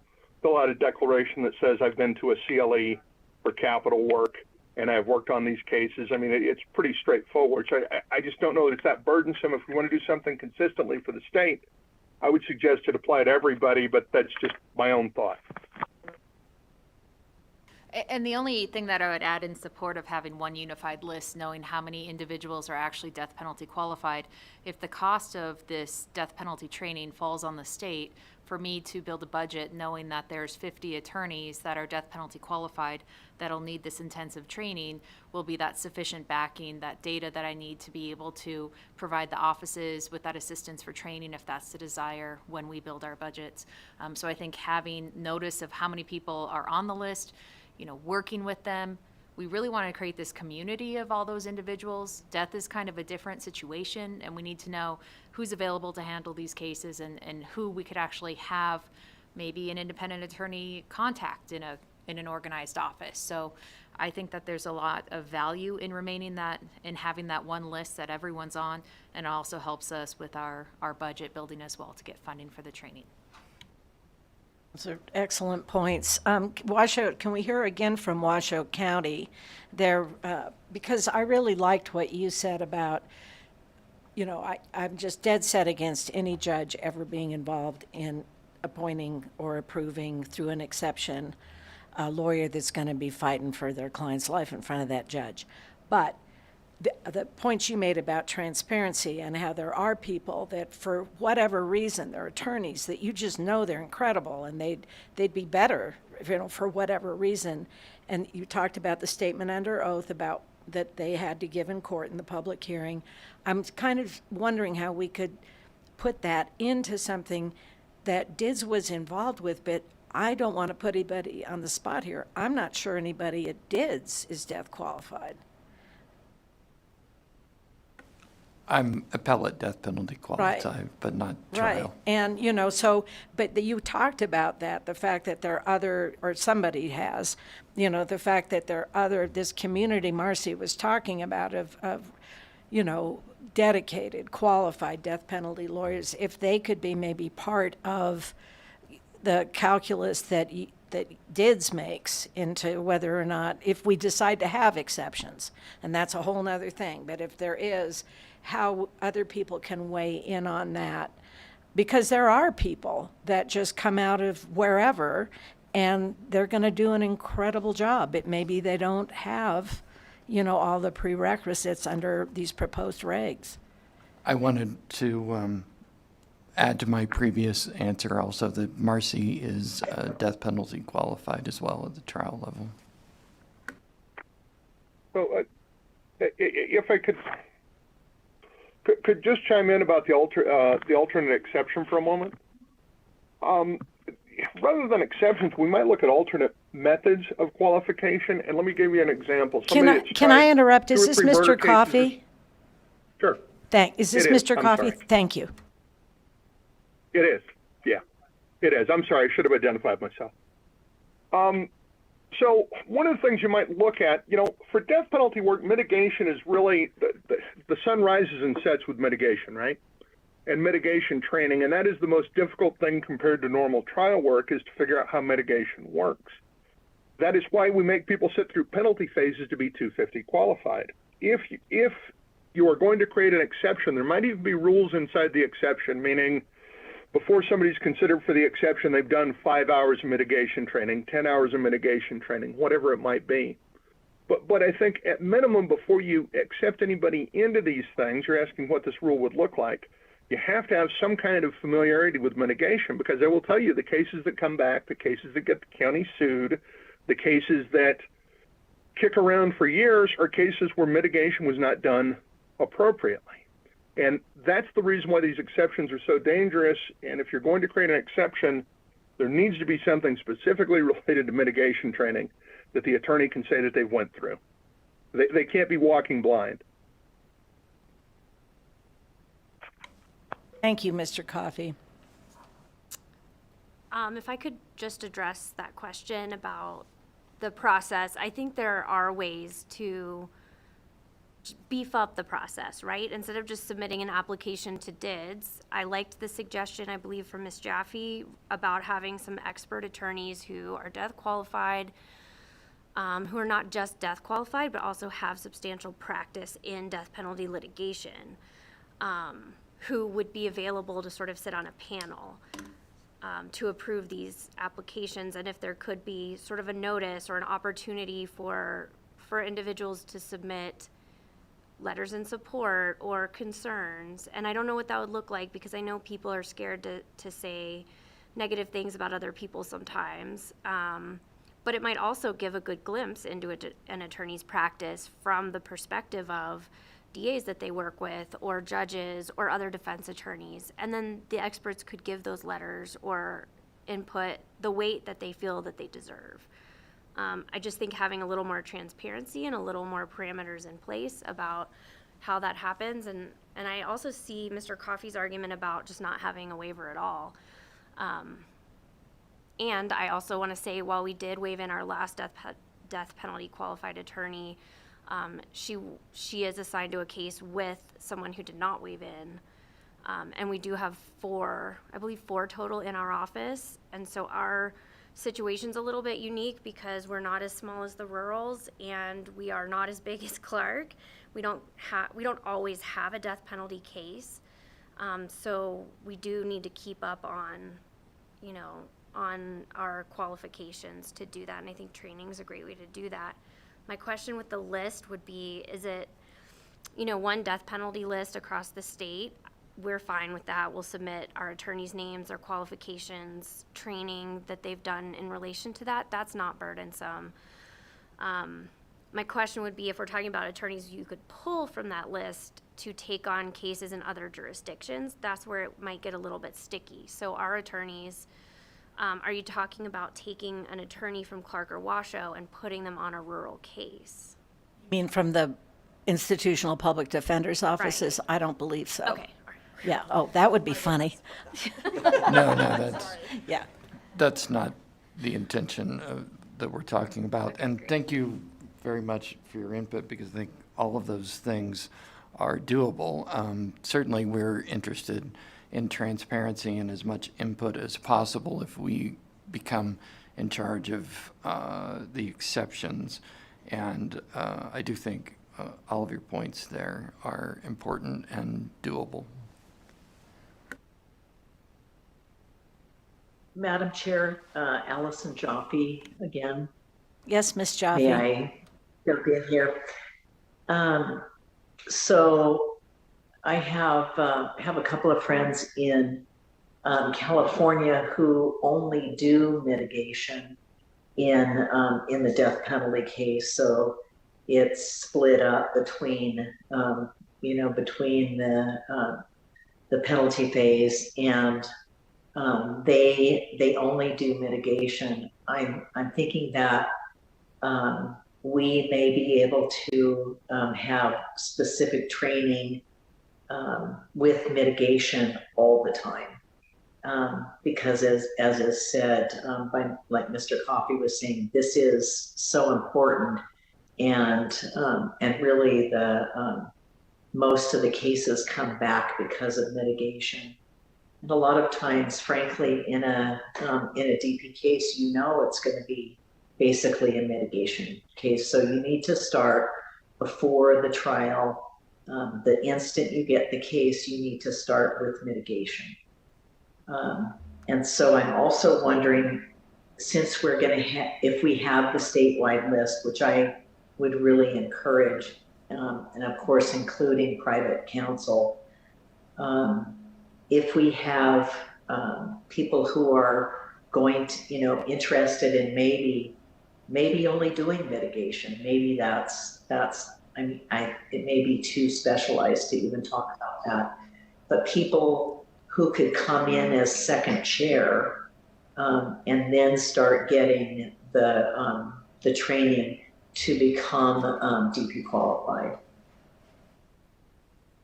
fill out a declaration that says I've been to a CLE for capital work and I've worked on these cases. I mean, it's pretty straightforward. So I just don't know that it's that burdensome. If we want to do something consistently for the state, I would suggest it apply to everybody, but that's just my own thought. And the only thing that I would add in support of having one unified list, knowing how many individuals are actually death penalty qualified, if the cost of this death penalty training falls on the state, for me to build a budget knowing that there's 50 attorneys that are death penalty qualified that'll need this intensive training will be that sufficient backing, that data that I need to be able to provide the offices with that assistance for training if that's the desire when we build our budgets. So I think having notice of how many people are on the list, working with them. We really want to create this community of all those individuals. Death is kind of a different situation, and we need to know who's available to handle these cases and who we could actually have maybe an independent attorney contact in an organized office. So I think that there's a lot of value in having that one list that everyone's on, and it also helps us with our budget building as well to get funding for the training. Those are excellent points. Washoe, can we hear again from Washoe County there? Because I really liked what you said about, I'm just dead set against any judge ever being involved in appointing or approving through an exception a lawyer that's going to be fighting for their client's life in front of that judge. But the points you made about transparency and how there are people that for whatever reason, they're attorneys that you just know they're incredible and they'd be better, for whatever reason. And you talked about the statement under oath about that they had to give in court in the public hearing. I'm kind of wondering how we could put that into something that DIDS was involved with, but I don't want to put anybody on the spot here. I'm not sure anybody at DIDS is death qualified. I'm appellate death penalty qualified, right, but not trial. Right, and but you talked about that, the fact that there are other, or somebody has, the fact that there are other, this community Marcy was talking about of dedicated, qualified death penalty lawyers, if they could be maybe part of the calculus that DIDS makes into whether or not, if we decide to have exceptions, and that's a whole nother thing, but if there is, how other people can weigh in on that. Because there are people that just come out of wherever and they're going to do an incredible job, but maybe they don't have, all the prerequisites under these proposed regs. I wanted to add to my previous answer also that Marcy is death penalty qualified as well at the trial level. So if I could just chime in about the alternate exception for a moment. rather than exceptions, we might look at alternate methods of qualification. And let me give you an example. Can I interrupt? Is this Mr. Coffey? Sure. Is this It is. Mr. I'm Coffey? sorry. Thank you. It is. Yeah, it is. I'm sorry. I should have identified myself. So one of the things you might look at, for death penalty work, mitigation is really, the sun rises and sets with mitigation, right? And mitigation training, and that is the most difficult thing compared to normal trial work, is to figure out how mitigation works. That is why we make people sit through penalty phases to be 250 qualified. If you are going to create an exception, there might even be rules inside the exception, meaning before somebody's considered for the exception, they've done 5 hours of mitigation training, 10 hours of mitigation training, whatever it might be. But I think at minimum, before you accept anybody into these things, you're asking what this rule would look like. You have to have some kind of familiarity with mitigation, because I will tell you the cases that come back, the cases that get the county sued, the cases that kick around for years are cases where mitigation was not done appropriately. And that's the reason why these exceptions are so dangerous. And if you're going to create an exception, there needs to be something specifically related to mitigation training that the attorney can say that they went through. They can't be walking blind. Thank you, Mr. Coffey. If I could just address that question about the process, I think there are ways to beef up the process, right? Instead of just submitting an application to DIDS, I liked the suggestion, I believe, from Ms. Jaffe about having some expert attorneys who are death qualified, who are not just death qualified, but also have substantial practice in death penalty litigation, who would be available to sort of sit on a panel to approve these applications. And if there could be sort of a notice or an opportunity for individuals to submit letters in support or concerns. And I don't know what that would look like, because I know people are scared to say negative things about other people sometimes. But it might also give a good glimpse into an attorney's practice from the perspective of DAs that they work with, or judges, or other defense attorneys. And then the experts could give those letters or input the weight that they feel that they deserve. I just think having a little more transparency and a little more parameters in place about how that happens. And I also see Mr. Coffey's argument about just not having a waiver at all. And I also want to say, while we did waive in our last death penalty qualified attorney, she is assigned to a case with someone who did not waive in. And we do have four total in our office. And so our situation's a little bit unique, because we're not as small as the rurals, and we are not as big as Clark. We don't always have a death penalty case. So we do need to keep up on our qualifications to do that. And I think training is a great way to do that. My question with the list would be, is it, one death penalty list across the state? We're fine with that. We'll submit our attorneys' names, their qualifications, training that they've done in relation to that. That's not burdensome. My question would be, if we're talking about attorneys you could pull from that list to take on cases in other jurisdictions, that's where it might get a little bit sticky. So our attorneys, are you talking about taking an attorney from Clark or Washoe and putting them on a rural case? You mean from the institutional public defender's offices? Right. I don't believe so. Okay. Yeah. Oh, that would be funny. No, Yeah. that's not the intention that we're talking about. And thank you very much for your input, because I think all of those things are doable. Certainly, we're interested in transparency and as much input as possible if we become in charge of the exceptions. And I do think all of your points there are important and doable. Madam Chair, Allison Jaffe again. Yes, Ms. Jaffe. May I jump in here? So I have a couple of friends in California who only do mitigation in the death penalty case. So it's split up between between the penalty phase and they only do mitigation. I'm thinking that we may be able to have specific training with mitigation all the time. Because as is said by, like Mr. Coffey was saying, this is so important, and really the most of the cases come back because of mitigation. And a lot of times, frankly, in a DP case, you know it's going to be basically a mitigation case. So you need to start before the trial. The instant you get the case, you need to start with mitigation. And so I'm also wondering, since we're going to have, if we have the statewide list, which I would really encourage, and of course, including private counsel, if we have people who are going to, interested in maybe only doing mitigation, maybe that's, I mean, it may be too specialized to even talk about that, but people who could come in as second chair and then start getting the training to become DP qualified.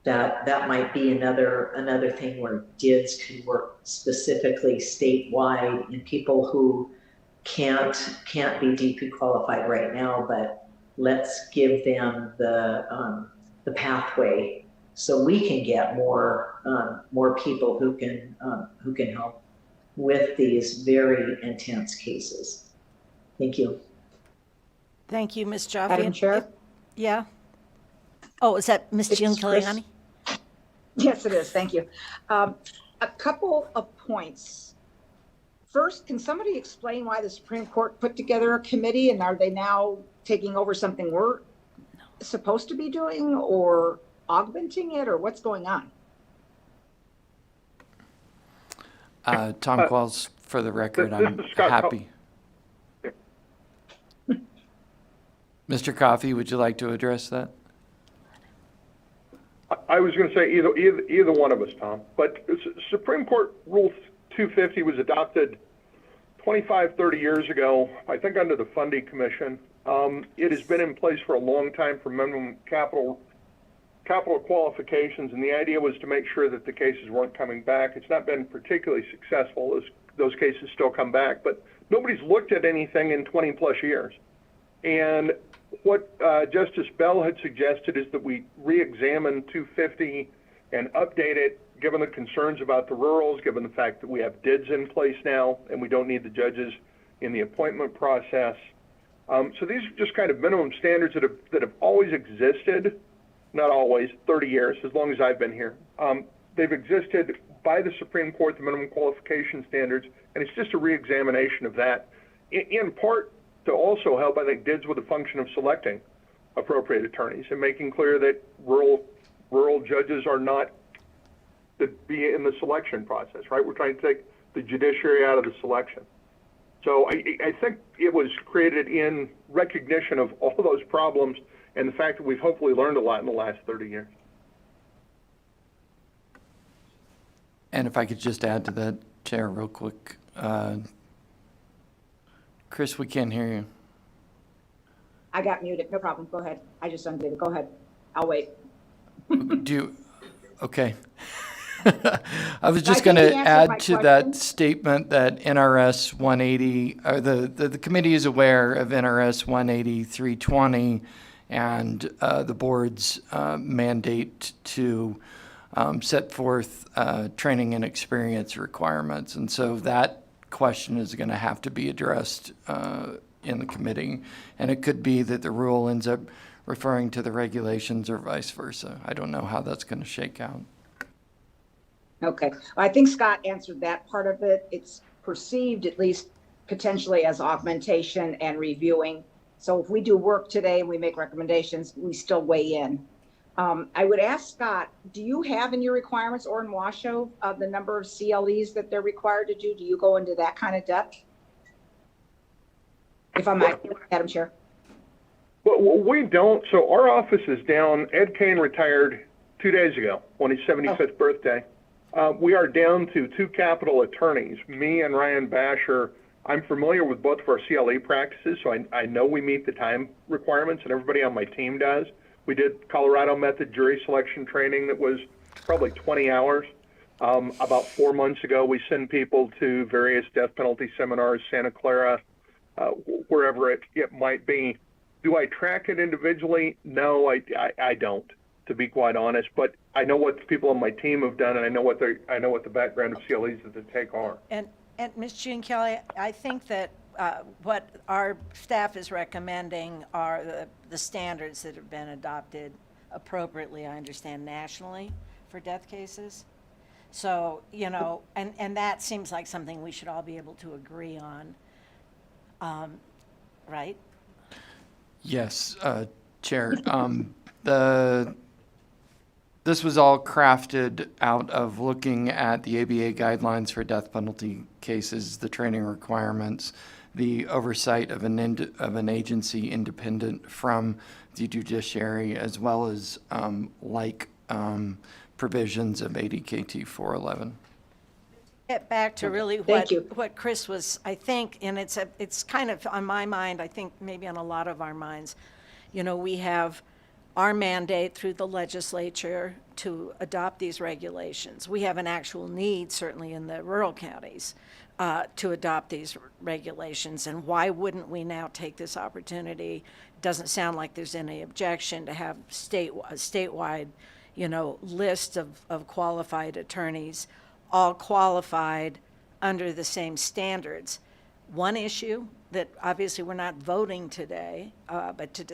That might be another thing where DIDS could work specifically statewide, and people who can't be DP qualified right now, but let's give them the pathway so we can get more people who can help with these very intense cases. Thank you. Thank you, Ms. Jaffe. Madam Chair? Yeah. Oh, is that Ms. June Kiliani? Yes, it is. Thank you. A couple of points. First, can somebody explain why the Supreme Court put together a committee, and are they now taking over something we're supposed to be doing, or augmenting it, or what's going on? Tom Qualls, for the record, I'm happy. Mr. Coffey, would you like to address that? I was going to say either one of us, Tom. But Supreme Court Rule 250 was adopted 25, 30 years ago, I think under the Funding Commission. It has been in place for a long time for minimum capital qualifications, and the idea was to make sure that the cases weren't coming back. It's not been particularly successful. Those cases still come back, but nobody's looked at anything in 20 plus years. And what Justice Bell had suggested is that we re-examine 250 and update it, given the concerns about the rurals, given the fact that we have DIDs in place now and we don't need the judges in the appointment process. So these are just kind of minimum standards that have always existed, not always, 30 years, as long as I've been here. They've existed by the Supreme Court, the minimum qualification standards, and it's just a re-examination of that, in part to also help, I think, DIDS with the function of selecting appropriate attorneys and making clear that rural judges are not to be in the selection process, right? We're trying to take the judiciary out of the selection. So I think it was created in recognition of all those problems and the fact that we've hopefully learned a lot in the last 30 years. And if I could just add to that, Chair, real quick. Chris, we can't hear you. I got muted. No problem. Go ahead. I just undid it. Go ahead. I'll wait. Okay. I was just going to add to that statement that NRS 180, or the committee is aware of NRS 180-320 and the board's mandate to set forth training and experience requirements. And so that question is going to have to be addressed in the committee. And it could be that the rule ends up referring to the regulations or vice versa. I don't know how that's going to shake out. Okay. Well, I think Scott answered that part of it. It's perceived, at least potentially, as augmentation and reviewing. So if we do work today, we make recommendations, we still weigh in. I would ask Scott, do you have in your requirements or in Washoe the number of CLEs that they're required to do? Do you go into that kind of depth? If I'm not, Madam Chair. Well, we don't. So our office is down. Ed Kane retired 2 days ago on his 75th birthday. We are down to 2 capital attorneys, me and Ryan Basher. I'm familiar with both of our CLE practices, so I know we meet the time requirements, and everybody on my team does. We did Colorado method jury selection training that was probably 20 hours. About 4 months ago, we send people to various death penalty seminars, Santa Clara, wherever it might be. Do I track it individually? No, I don't, to be quite honest. But I know what the people on my team have done, and I know what the background of CLEs that they take are. And Ms. Jean Kelly, I think that what our staff is recommending are the standards that have been adopted appropriately, I understand, nationally for death cases. So, you know, and that seems like something we should all be able to agree on, right? Yes, Chair. This was all crafted out of looking at the ABA guidelines for death penalty cases, the training requirements, the oversight of an agency independent from the judiciary, as well as provisions of ADKT 411. Get back to really what Chris was, I think, and it's kind of on my mind, I think maybe on a lot of our minds. You know, we have our mandate through the legislature to adopt these regulations. We have an actual need, certainly in the rural counties, to adopt these regulations. And why wouldn't we now take this opportunity? Doesn't sound like there's any objection to have a statewide, you know, list of qualified attorneys, all qualified under the same standards. One issue that obviously we're not voting today, but to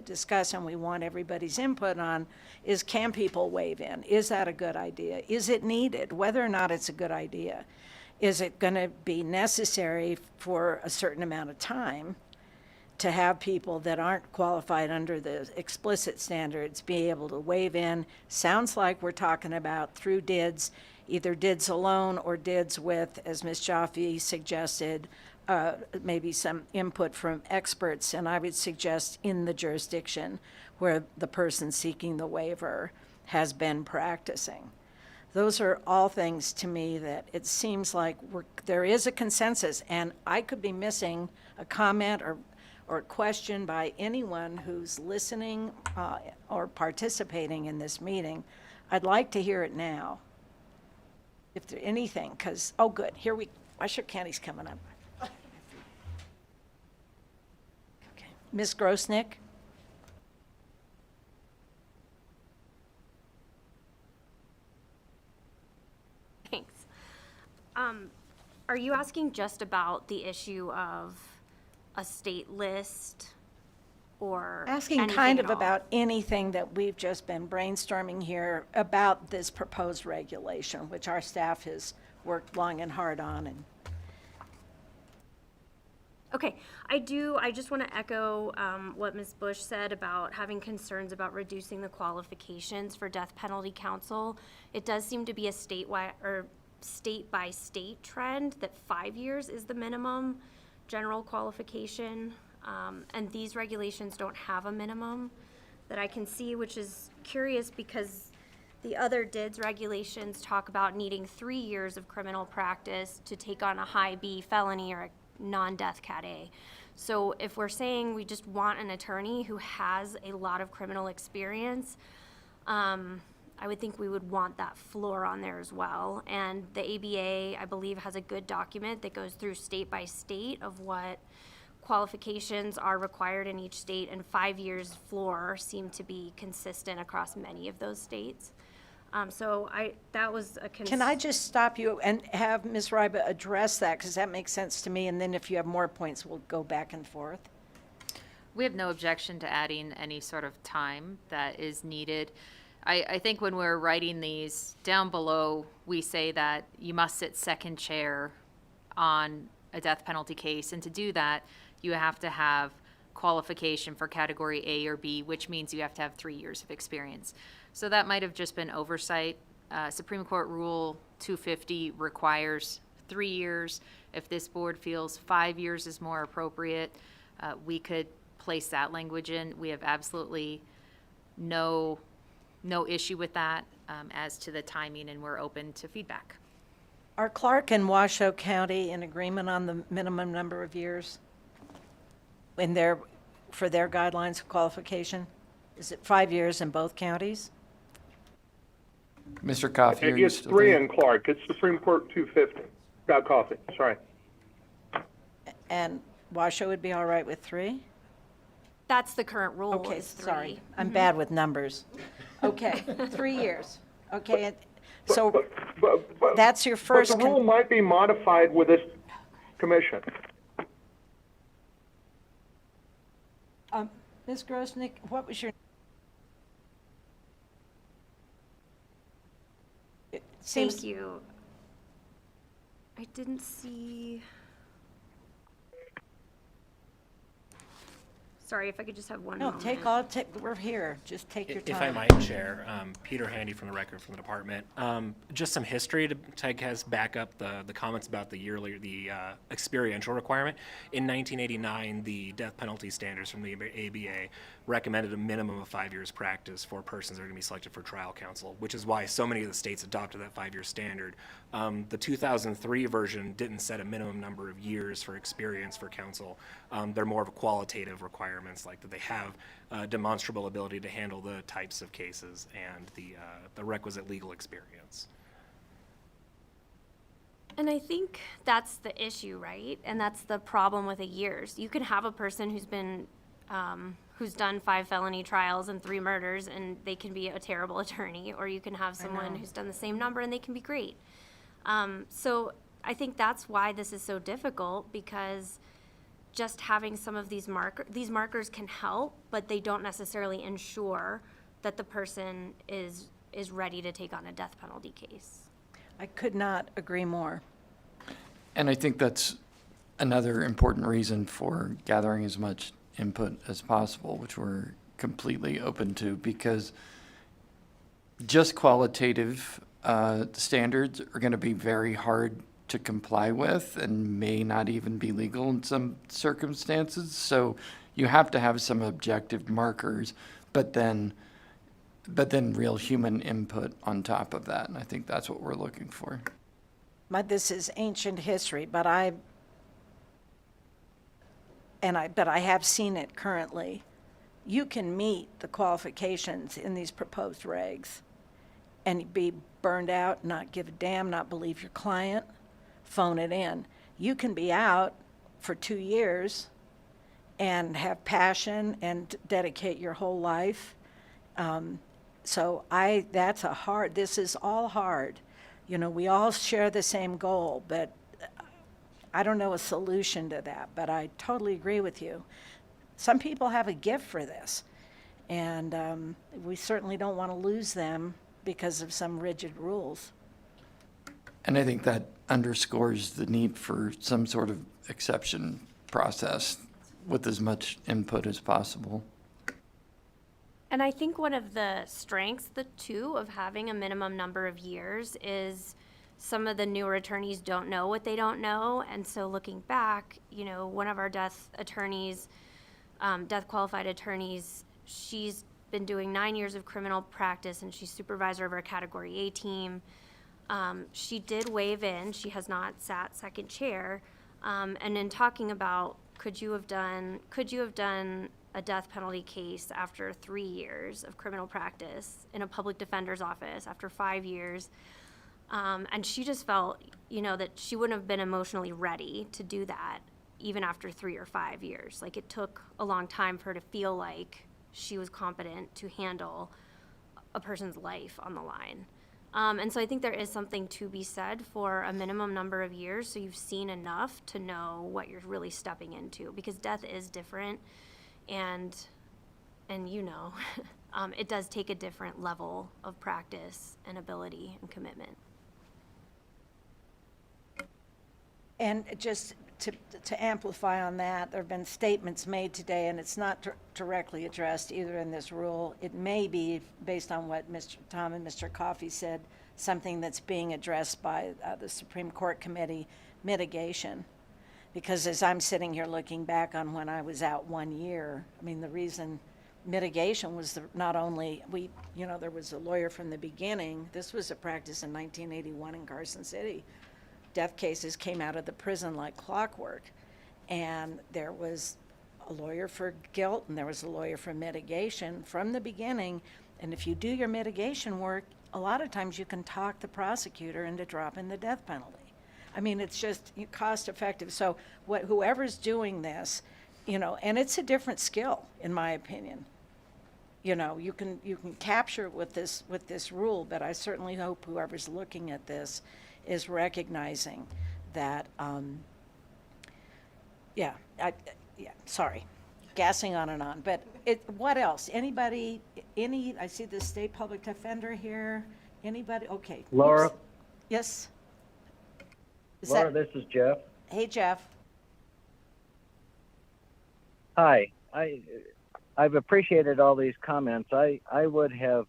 discuss, and we want everybody's input on, is can people waive in? Is that a good idea? Is it needed? Whether or not it's a good idea. Is it going to be necessary for a certain amount of time to have people that aren't qualified under the explicit standards be able to waive in? Sounds like we're talking about through DIDS, either DIDS alone or DIDS with, as Ms. Jaffe suggested, maybe some input from experts, and I would suggest in the jurisdiction where the person seeking the waiver has been practicing. Those are all things to me that it seems like there is a consensus, and I could be missing a comment or question by anyone who's listening or participating in this meeting. I'd like to hear it now, if there's anything, because, oh good, Washoe County's coming up. Okay. Ms. Grosnick? Thanks. Are you asking just about the issue of a state list or Asking kind of about anything that we've just been brainstorming here about this proposed regulation, which our staff has worked long and hard on. And Okay, I just want to echo what Ms. Bush said about having concerns about reducing the qualifications for death penalty counsel. It does seem to be a statewide or state by state trend that 5 years is the minimum general qualification. And these regulations don't have a minimum that I can see, which is curious because the other DIDS regulations talk about needing 3 years of criminal practice to take on a high B felony or a non-death Cat A. So if we're saying we just want an attorney who has a lot of criminal experience, I would think we would want that floor on there as well. And the ABA, I believe, has a good document that goes through state by state of what qualifications are required in each state, and 5 years floor seem to be consistent across many of those states. So that was a can I just stop you and have Ms. Ryba address that, because that makes sense to me, and then if you have more points, we'll go back and forth. We have no objection to adding any sort of time that is needed. I think when we're writing these down below, we say that you must sit second chair on a death penalty case, and to do that, you have to have qualification for category A or B, which means you have to have 3 years of experience. So that might have just been oversight. Supreme Court Rule 250 requires 3 years. If this board feels 5 years is more appropriate, we could place that language in. We have absolutely no issue with that. as to the timing, and we're open to feedback. Are Clark and Washoe County in agreement on the minimum number of years for their guidelines of qualification? Is it 5 years in both counties? Mr. Coffey, are you It's still 3 there? in Clark. It's Supreme Court 250. Got coffee, sorry. And Washoe would be all right with 3? That's the current rule Okay, is 3. sorry. I'm bad with numbers. Okay, 3 years. Okay, so that's your first. But the rule might be modified with this commission. Ms. Grosnick, what was your? It seems. Thank you. I didn't see. Sorry, if I could just have one No, moment. we're here. Just take your time. If I might, Chair, Peter Handy from the record from the department. Just some history to I guess back up the comments about the experiential requirement. In 1989, the death penalty standards from the ABA recommended a minimum of 5 years practice for persons that are going to be selected for trial counsel, which is why so many of the states adopted that 5-year standard. The 2003 version didn't set a minimum number of years for experience for counsel. They're more of a qualitative requirements, like that they have demonstrable ability to handle the types of cases and the requisite legal experience. And I think that's the issue, right? And that's the problem with the years. You can have a person who's been who's done 5 felony trials and 3 murders, and they can be a terrible attorney, or you can have someone who's done the same number and they can be great. So I think that's why this is so difficult, because just having some of these markers can help, but they don't necessarily ensure that the person is ready to take on a death penalty case. I could not agree more. And I think that's another important reason for gathering as much input as possible, which we're completely open to, because just qualitative standards are going to be very hard to comply with and may not even be legal in some circumstances. So you have to have some objective markers, but then real human input on top of that. And I think that's what we're looking for. This is ancient history, but I have seen it currently. You can meet the qualifications in these proposed regs and be burned out, not give a damn, not believe your client, phone it in. You can be out for 2 years and have passion and dedicate your whole life. This is all hard. You know, we all share the same goal, but I don't know a solution to that, but I totally agree with you. Some people have a gift for this, and we certainly don't want to lose them because of some rigid rules. And I think that underscores the need for some sort of exception process with as much input as possible. And I think one of the strengths, of having a minimum number of years is some of the newer attorneys don't know what they don't know. And so looking back, one of our death qualified attorneys, she's been doing 9 years of criminal practice, and she's supervisor of our Category A team. She did waive in. She has not sat second chair. And in talking about could you have done a death penalty case after 3 years of criminal practice in a public defender's office after 5 years, and she just felt that she wouldn't have been emotionally ready to do that even after 3 or 5 years. Like, it took a long time for her to feel like she was competent to handle a person's life on the line. And so I think there is something to be said for a minimum number of years, so you've seen enough to know what you're really stepping into, because death is different, and it does take a different level of practice and ability and commitment. And just to amplify on that, there have been statements made today, and it's not directly addressed either in this rule. It may be, based on what Mr. Tom and Mr. Coffey said, something that's being addressed by the Supreme Court Committee, mitigation. Because as I'm sitting here looking back on when I was out 1 year, I mean, the reason mitigation was not only, there was a lawyer from the beginning. This was a practice in 1981 in Carson City. Death cases came out of the prison like clockwork. And there was a lawyer for guilt and there was a lawyer for mitigation from the beginning. And if you do your mitigation work, a lot of times you can talk the prosecutor into dropping the death penalty. I mean, it's just cost effective. So whoever's doing this, and it's a different skill, in my opinion. You can capture with this rule, but I certainly hope whoever's looking at this is recognizing that, sorry, gassing on and on. But what else? Anybody, I see the state public defender here. Anybody? Okay. Laura? Oops. Yes? Laura, this is Jeff. Hey, Jeff. Hi. I've appreciated all these comments. I would have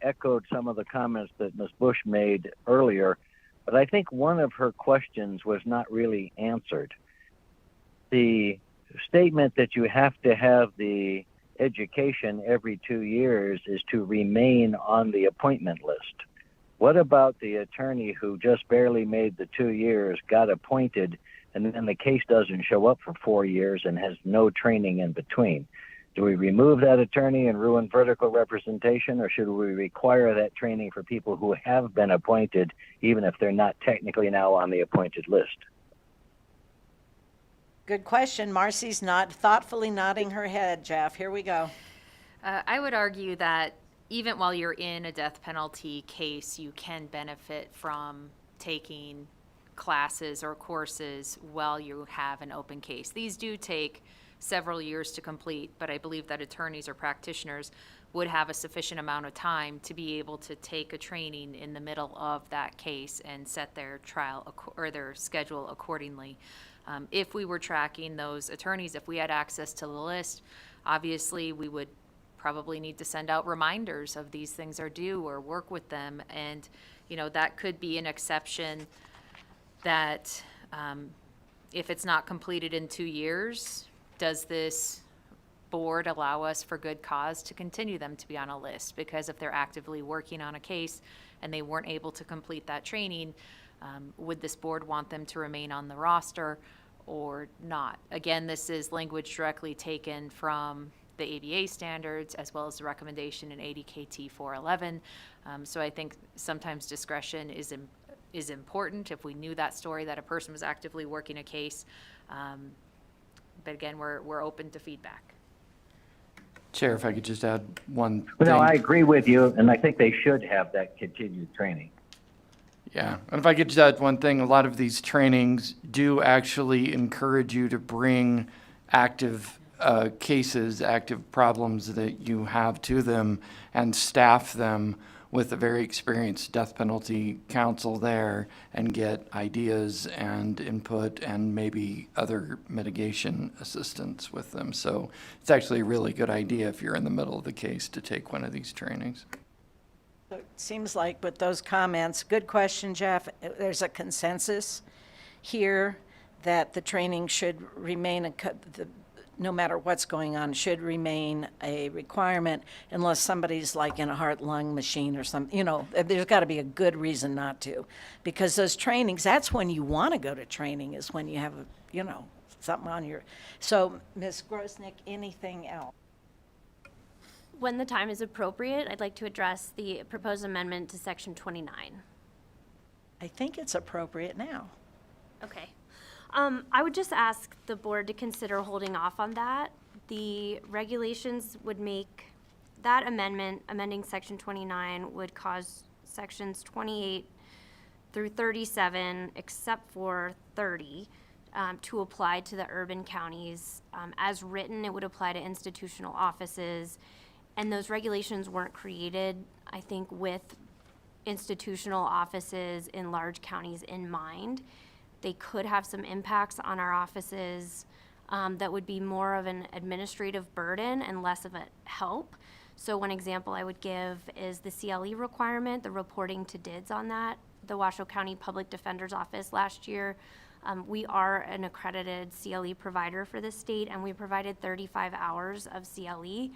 echoed some of the comments that Ms. Bush made earlier, but I think one of her questions was not really answered. The statement that you have to have the education every 2 years is to remain on the appointment list. What about the attorney who just barely made the 2 years, got appointed, and then the case doesn't show up for 4 years and has no training in between? Do we remove that attorney and ruin vertical representation, or should we require that training for people who have been appointed, even if they're not technically now on the appointed list? Good question. Marcy's thoughtfully nodding her head, Jeff. Here we go. I would argue that even while you're in a death penalty case, you can benefit from taking classes or courses while you have an open case. These do take several years to complete, but I believe that attorneys or practitioners would have a sufficient amount of time to be able to take a training in the middle of that case and set their trial or their schedule accordingly. If we were tracking those attorneys, if we had access to the list, obviously we would probably need to send out reminders of these things are due or work with them. And, that could be an exception that if it's not completed in 2 years, does this board allow us for good cause to continue them to be on a list? Because if they're actively working on a case and they weren't able to complete that training, would this board want them to remain on the roster or not? Again, this is language directly taken from the ABA standards as well as the recommendation in 80 KT 411. So I think sometimes discretion is important if we knew that story that a person was actively working a case. But again, we're open to feedback. Chair, if I could just add one thing. No, I agree with you, and I think they should have that continued training. Yeah, and if I could just add one thing, a lot of these trainings do actually encourage you to bring active cases, active problems that you have to them and staff them with a very experienced death penalty counsel there and get ideas and input and maybe other mitigation assistance with them. So it's actually a really good idea if you're in the middle of the case to take one of these trainings. So it seems like with those comments, good question, Jeff. There's a consensus here that the training should remain, no matter what's going on, should remain a requirement unless somebody's like in a heart-lung machine or something. There's got to be a good reason not to. Because those trainings, that's when you want to go to training, is when you have, something on your... So, Ms. Grosnick, anything else? When the time is appropriate, I'd like to address the proposed amendment to Section 29. I think it's appropriate now. Okay. I would just ask the board to consider holding off on that. The regulations would make that amendment, amending Section 29, would cause Sections 28 through 37, except for 30, to apply to the urban counties. As written, it would apply to institutional offices. And those regulations weren't created, I think, with institutional offices in large counties in mind. They could have some impacts on our offices that would be more of an administrative burden and less of a help. So one example I would give is the CLE requirement, the reporting to DIDS on that. The Washoe County Public Defender's Office last year, we are an accredited CLE provider for the state, and we provided 35 hours of CLE.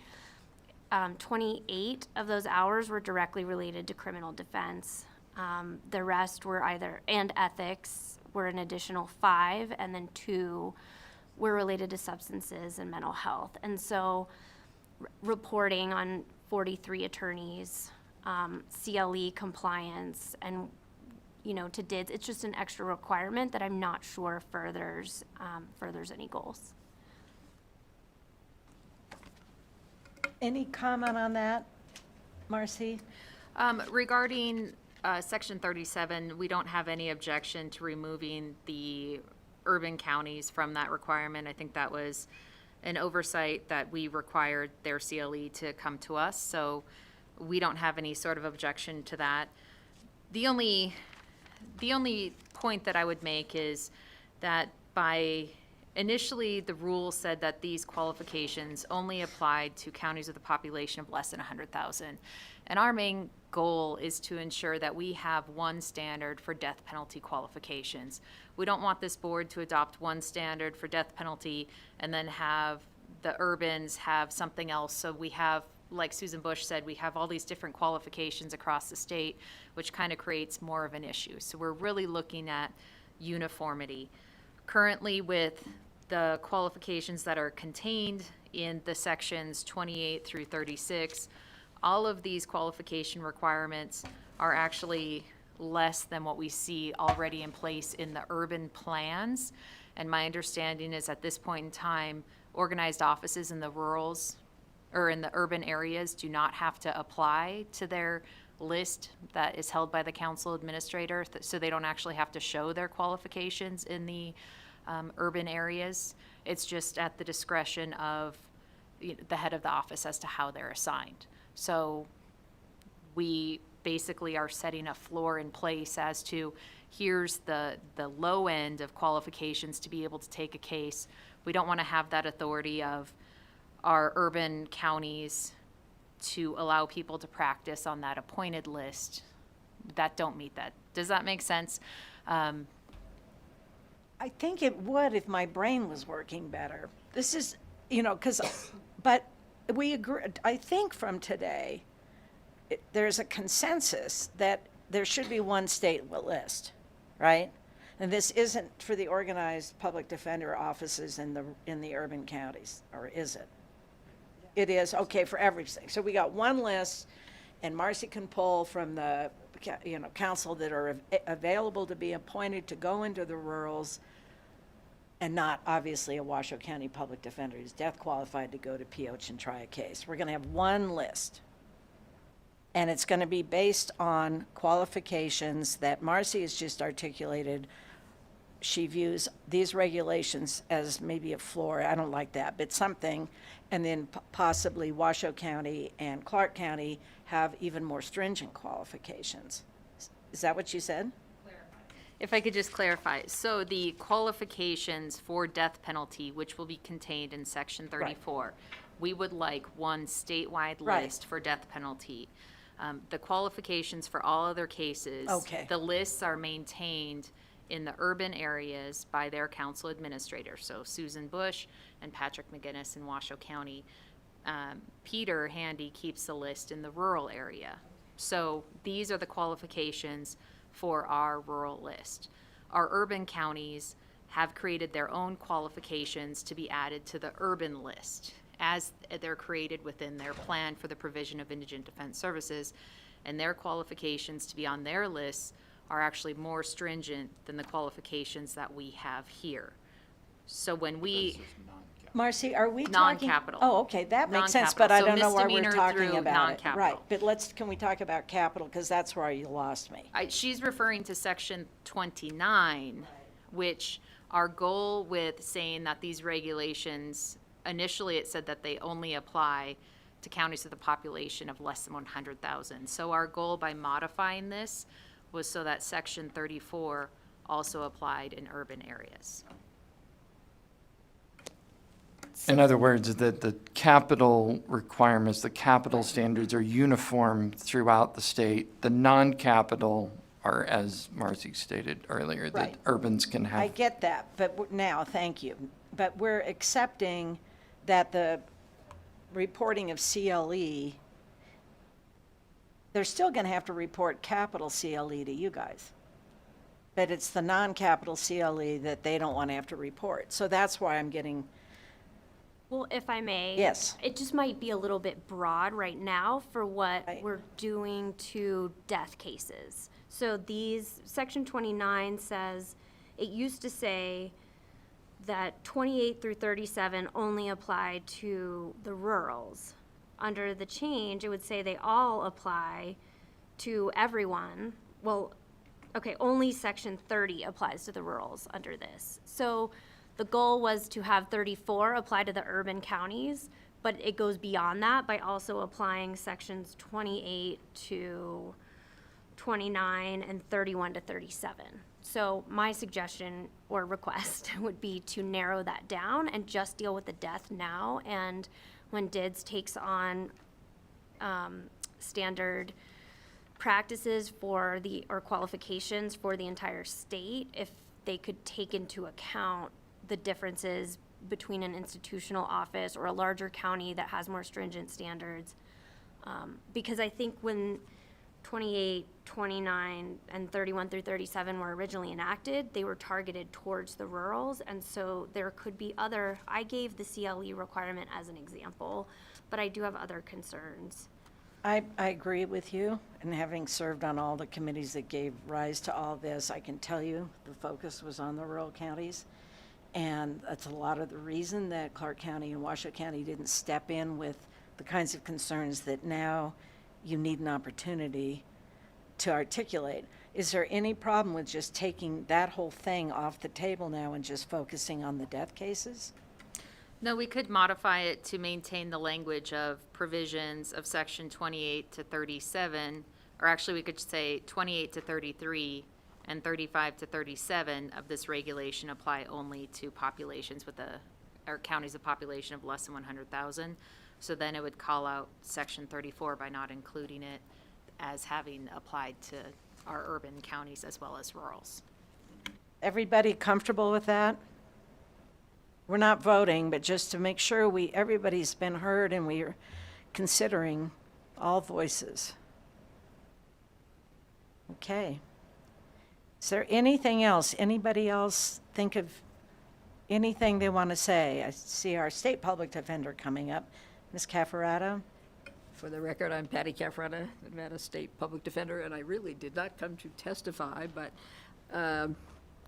28 of those hours were directly related to criminal defense. The rest were and ethics were an additional 5, and then 2 were related to substances and mental health. And so reporting on 43 attorneys, CLE compliance, and to DIDS, it's just an extra requirement that I'm not sure furthers any goals. Any comment on that, Marcy? Regarding Section 37, we don't have any objection to removing the urban counties from that requirement. I think that was an oversight that we required their CLE to come to us, so we don't have any sort of objection to that. The only point that I would make is that initially the rule said that these qualifications only applied to counties with a population of less than 100,000. And our main goal is to ensure that we have one standard for death penalty qualifications. We don't want this board to adopt one standard for death penalty and then have the urbans have something else. So we have, like Susan Bush said, we have all these different qualifications across the state, which kind of creates more of an issue. So we're really looking at uniformity. Currently, with the qualifications that are contained in the sections 28 through 36, all of these qualification requirements are actually less than what we see already in place in the urban plans. And my understanding is at this point in time, organized offices in the rurals or in the urban areas do not have to apply to their list that is held by the council administrator, so they don't actually have to show their qualifications in the urban areas. It's just at the discretion of the head of the office as to how they're assigned. So we basically are setting a floor in place as to here's the low end of qualifications to be able to take a case. We don't want to have that authority of our urban counties to allow people to practice on that appointed list that don't meet that. Does that make sense? I think it would if my brain was working better. This is, but we agree, I think from today, there's a consensus that there should be one state list, right? And this isn't for the organized public defender offices in the urban counties, or is it? It is, okay, for everything. So we got one list, and Marcy can pull from the, council that are available to be appointed to go into the rurals, and not obviously a Washoe County public defender who's death qualified to go to PH and try a case. We're gonna have one list. And it's gonna be based on qualifications that Marcy has just articulated. She views these regulations as maybe a floor, I don't like that, but something, and then possibly Washoe County and Clark County have even more stringent qualifications. Is that what you said? If I could just clarify, so the qualifications for death penalty, which will be contained in section 34, we would like one statewide list for death penalty. The qualifications for all other cases, the lists are maintained in the urban areas by their council administrator. So Susan Bush and Patrick McGinnis in Washoe County. Peter Handy keeps the list in the rural area. So these are the qualifications for our rural list. Our urban counties have created their own qualifications to be added to the urban list as they're created within their plan for the provision of indigent defense services, and their qualifications to be on their lists are actually more stringent than the qualifications that we have here. So when we Marcy, are we talking? Non-capital. Oh, okay, that makes sense, Non-capital. but I So don't know why we're misdemeanor talking through about it. Right, non-capital. but can we talk about capital, because that's where you lost me. She's referring to section 29, which our goal with saying that these regulations, initially it said that they only apply to counties with a population of less than 100,000. So our goal by modifying this was so that section 34 also applied in urban areas. In other words, that the capital requirements, the capital standards are uniform throughout the state. The non-capital are, as Marcy stated earlier, that urbans can have. I get that, but now, thank you. But we're accepting that reporting of CLE, they're still going to have to report capital CLE to you guys. But it's the non-capital CLE that they don't want to have to report. So that's why I'm getting, Well, if I may. Yes. It just might be a little bit broad right now for what Right. we're doing to death cases. So Section 29 says, it used to say that 28 through 37 only applied to the rurals. Under the change, it would say they all apply to everyone. Well, okay, only Section 30 applies to the rurals under this. So the goal was to have 34 apply to the urban counties, but it goes beyond that by also applying Sections 28 to 29 and 31 to 37. So my suggestion or request would be to narrow that down and just deal with the death now. And when DIDS takes on standard practices or qualifications for the entire state, if they could take into account the differences between an institutional office or a larger county that has more stringent standards. Because I think when 28, 29, and 31 through 37 were originally enacted, they were targeted towards the rurals, and so there could be I gave the CLE requirement as an example, but I do have other concerns. I agree with you, and having served on all the committees that gave rise to all this, I can tell you the focus was on the rural counties. And that's a lot of the reason that Clark County and Washoe County didn't step in with the kinds of concerns that now you need an opportunity to articulate. Is there any problem with just taking that whole thing off the table now and just focusing on the death cases? No, we could modify it to maintain the language of provisions of section 28 to 37, or actually we could say 28 to 33 and 35 to 37 of this regulation apply only to populations or counties of population of less than 100,000. So then it would call out section 34 by not including it as having applied to our urban counties as well as rurals. Everybody comfortable with that? We're not voting, but just to make sure everybody's been heard and we're considering all voices. Okay. Is there anything else? Anybody else think of anything they want to say? I see our state public defender coming up. Ms. Cafferata? For the record, I'm Patty Cafferata, Nevada State Public Defender, and I really did not come to testify, but, and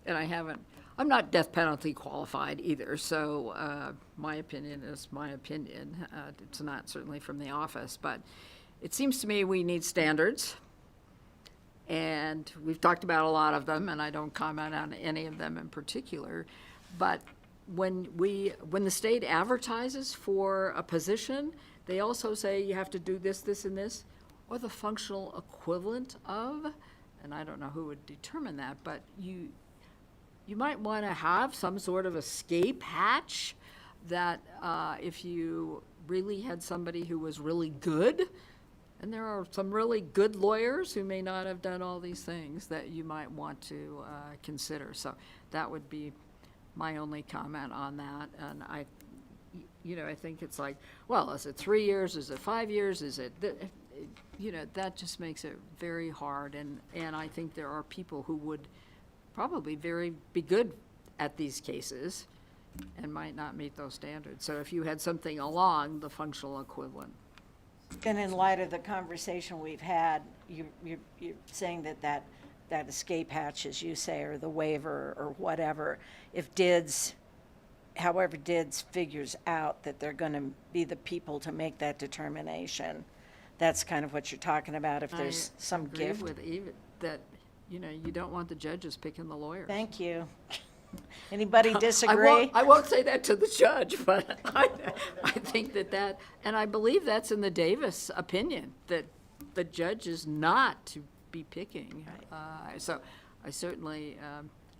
I'm not death penalty qualified either, so my opinion is my opinion. It's not certainly from the office, but it seems to me we need standards, and we've talked about a lot of them, and I don't comment on any of them in particular, but when the state advertises for a position, they also say you have to do this, this, and this, or the functional equivalent of, and I don't know who would determine that, but you might want to have some sort of escape hatch that if you really had somebody who was really good, and there are some really good lawyers who may not have done all these things that you might want to consider. So that would be my only comment on that. And I think it's like, well, is it 3 years? Is it 5 years? Is it, that just makes it very hard. And I think there are people who would probably be good at these cases and might not meet those standards. So if you had something along the functional equivalent. And in light of the conversation we've had, you're saying that escape hatch, as you say, or the waiver or whatever, if however DIDS figures out that they're going to be the people to make that determination, that's kind of what you're talking about, if there's some gift. I agree with even that, you don't want the judges picking the lawyers. Thank you. Anybody disagree? I won't say that to the judge, but I think that, and I believe that's in the Davis opinion, that the judge is not to be picking. So I certainly,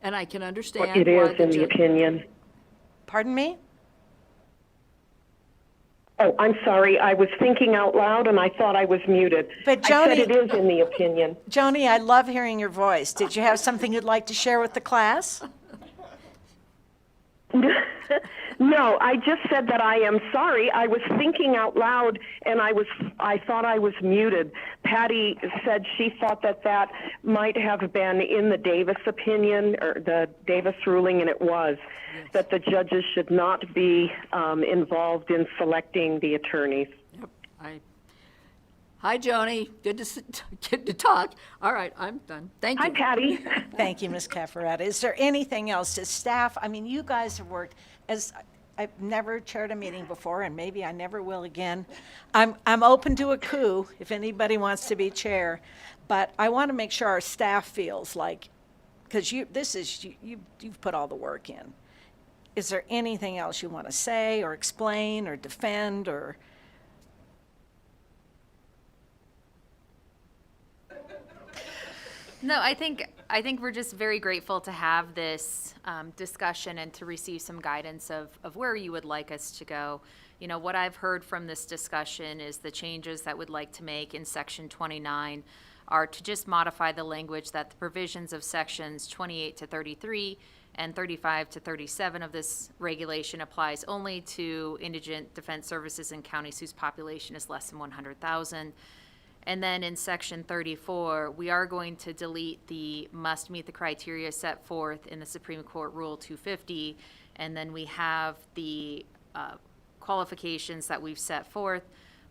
and I can understand It why is in the opinion. Pardon me? Oh, I'm sorry. I was thinking out loud and I thought I was muted. But I said Joni, it is in the opinion. Joni, I love hearing your voice. Did you have something you'd like to share with the class? No, I just said that I am sorry. I was thinking out loud, and I thought I was muted. Patty said she thought that might have been in the Davis opinion or the Davis ruling, and it was that the judges should not be involved in selecting the attorneys. Yep. Hi, Joni. Good to talk. All right, I'm done. Thank you. Hi, Patty. Thank you, Ms. Cafferata. Is there anything else? Does staff, I mean, you guys have worked as, I've never chaired a meeting before, and maybe I never will again. I'm open to a coup if anybody wants to be chair, but I want to make sure our staff feels like, because you've put all the work in. Is there anything else you want to say or explain or defend or? No, I think we're just very grateful to have this discussion and to receive some guidance of where you would like us to go. You know, what I've heard from this discussion is the changes that we'd like to make in Section 29 are to just modify the language that the provisions of Sections 28 to 33 and 35 to 37 of this regulation applies only to indigent defense services in counties whose population is less than 100,000. And then in Section 34, we are going to delete the must meet the criteria set forth in the Supreme Court Rule 250. And then we have the qualifications that we've set forth.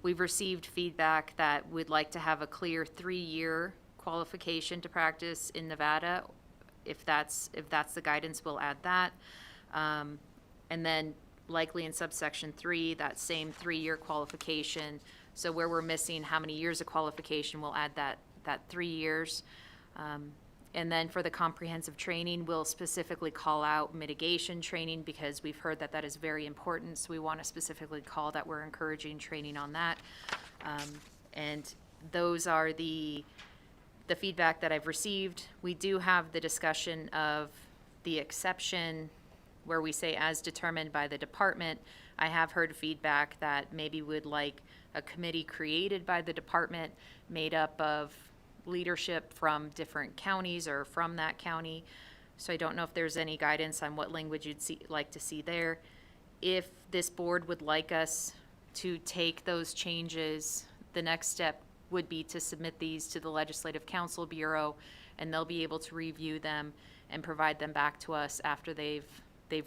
We've received feedback that we'd like to have a clear 3-year qualification to practice in Nevada. If that's the guidance, we'll add that. And then likely in subsection 3, that same 3-year qualification. So where we're missing how many years of qualification, we'll add that 3 years. And then for the comprehensive training, we'll specifically call out mitigation training because we've heard that is very important. So we want to specifically call that we're encouraging training on that. And those are the feedback that I've received. We do have the discussion of the exception where we say as determined by the department. I have heard feedback that maybe would like a committee created by the department made up of leadership from different counties or from that county. So I don't know if there's any guidance on what language you'd like to see there. If this board would like us to take those changes, the next step would be to submit these to the Legislative Counsel Bureau, and they'll be able to review them and provide them back to us after they've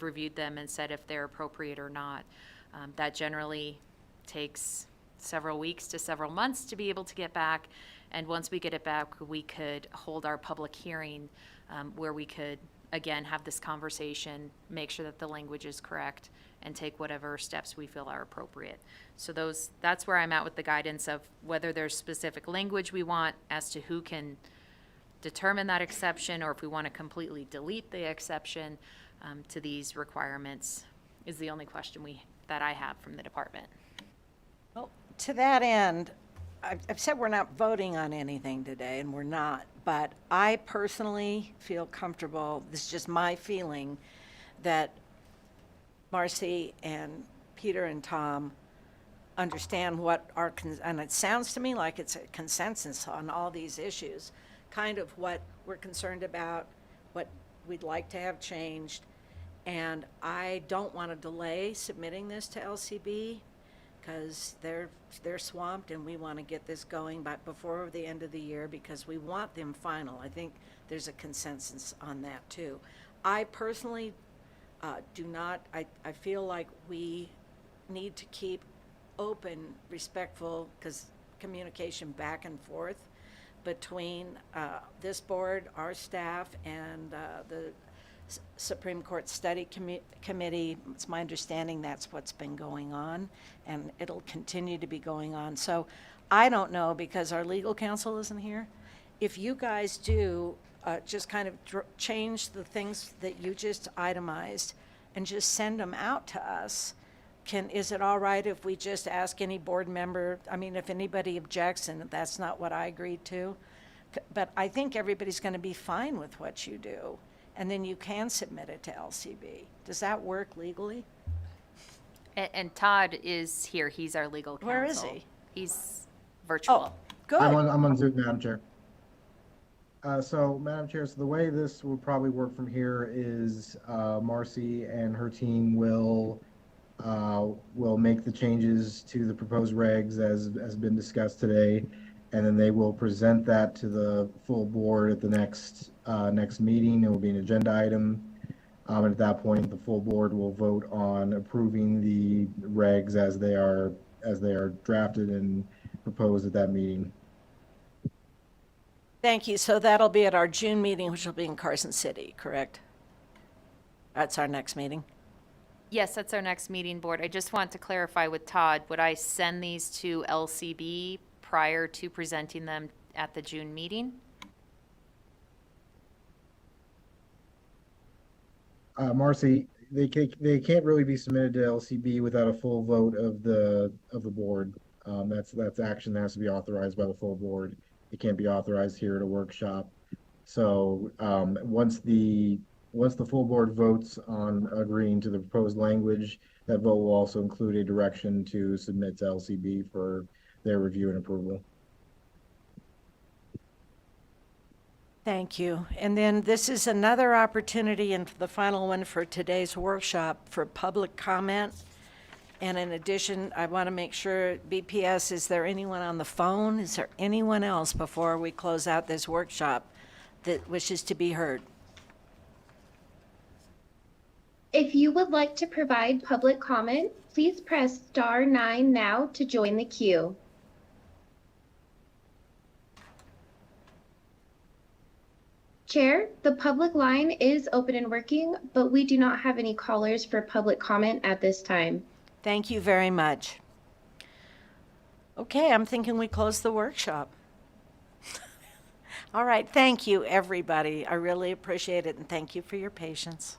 reviewed them and said if they're appropriate or not. That generally takes several weeks to several months to be able to get back. And once we get it back, we could hold our public hearing where we could, again, have this conversation, make sure that the language is correct, and take whatever steps we feel are appropriate. So that's where I'm at with the guidance of whether there's specific language we want as to who can determine that exception, or if we want to completely delete the exception to these requirements is the only question that I have from the department. Well, to that end, I've said we're not voting on anything today, and we're not, but I personally feel comfortable, this is just my feeling, that Marcy and Peter and Tom understand what our, and it sounds to me like it's a consensus on all these issues, kind of what we're concerned about, what we'd like to have changed, and I don't want to delay submitting this to LCB because they're swamped and we want to get this going before the end of the year because we want them final. I think there's a consensus on that too. I personally do not, I feel like we need to keep open, respectful, because communication back and forth between this board, our staff, and the Supreme Court Study Committee. It's my understanding that's what's been going on, and it'll continue to be going on. So I don't know, because our legal counsel isn't here, if you guys do just kind of change the things that you just itemized and just send them out to us. Is it all right if we just ask any board member, I mean, if anybody objects and that's not what I agreed to, but I think everybody's going to be fine with what you do, and then you can submit it to LCB. Does that work legally? And Todd is here. He's our legal counsel. Where is he? He's virtual. Good. I'm on Zoom, Madam Chair. So, Madam Chair, so the way this will probably work from here is Marcy and her team will make the changes to the proposed regs as has been discussed today, and then they will present that to the full board at the next meeting. It will be an agenda item. And at that point, the full board will vote on approving the regs as they are drafted and proposed at that meeting. Thank you. So that'll be at our June meeting, which will be in Carson City, correct? That's our next meeting. Yes, that's our next meeting, board. I just want to clarify with Todd, would I send these to LCB prior to presenting them at the June meeting? Marcy, they can't really be submitted to LCB without a full vote of the board. That's action that has to be authorized by the full board. It can't be authorized here at a workshop. So once the full board votes on agreeing to the proposed language, that vote will also include a direction to submit to LCB for their review and approval. Thank you. And then this is another opportunity, and the final one for today's workshop, for public comment. And in addition, I want to make sure, BPS, is there anyone on the phone? Is there anyone else before we close out this workshop that wishes to be heard? If you would like to provide public comment, please press *9 now to join the queue. Chair, the public line is open and working, but we do not have any callers for public comment at this time. Thank you very much. Okay, I'm thinking we close the workshop. All right, thank you, everybody. I really appreciate it, and thank you for your patience.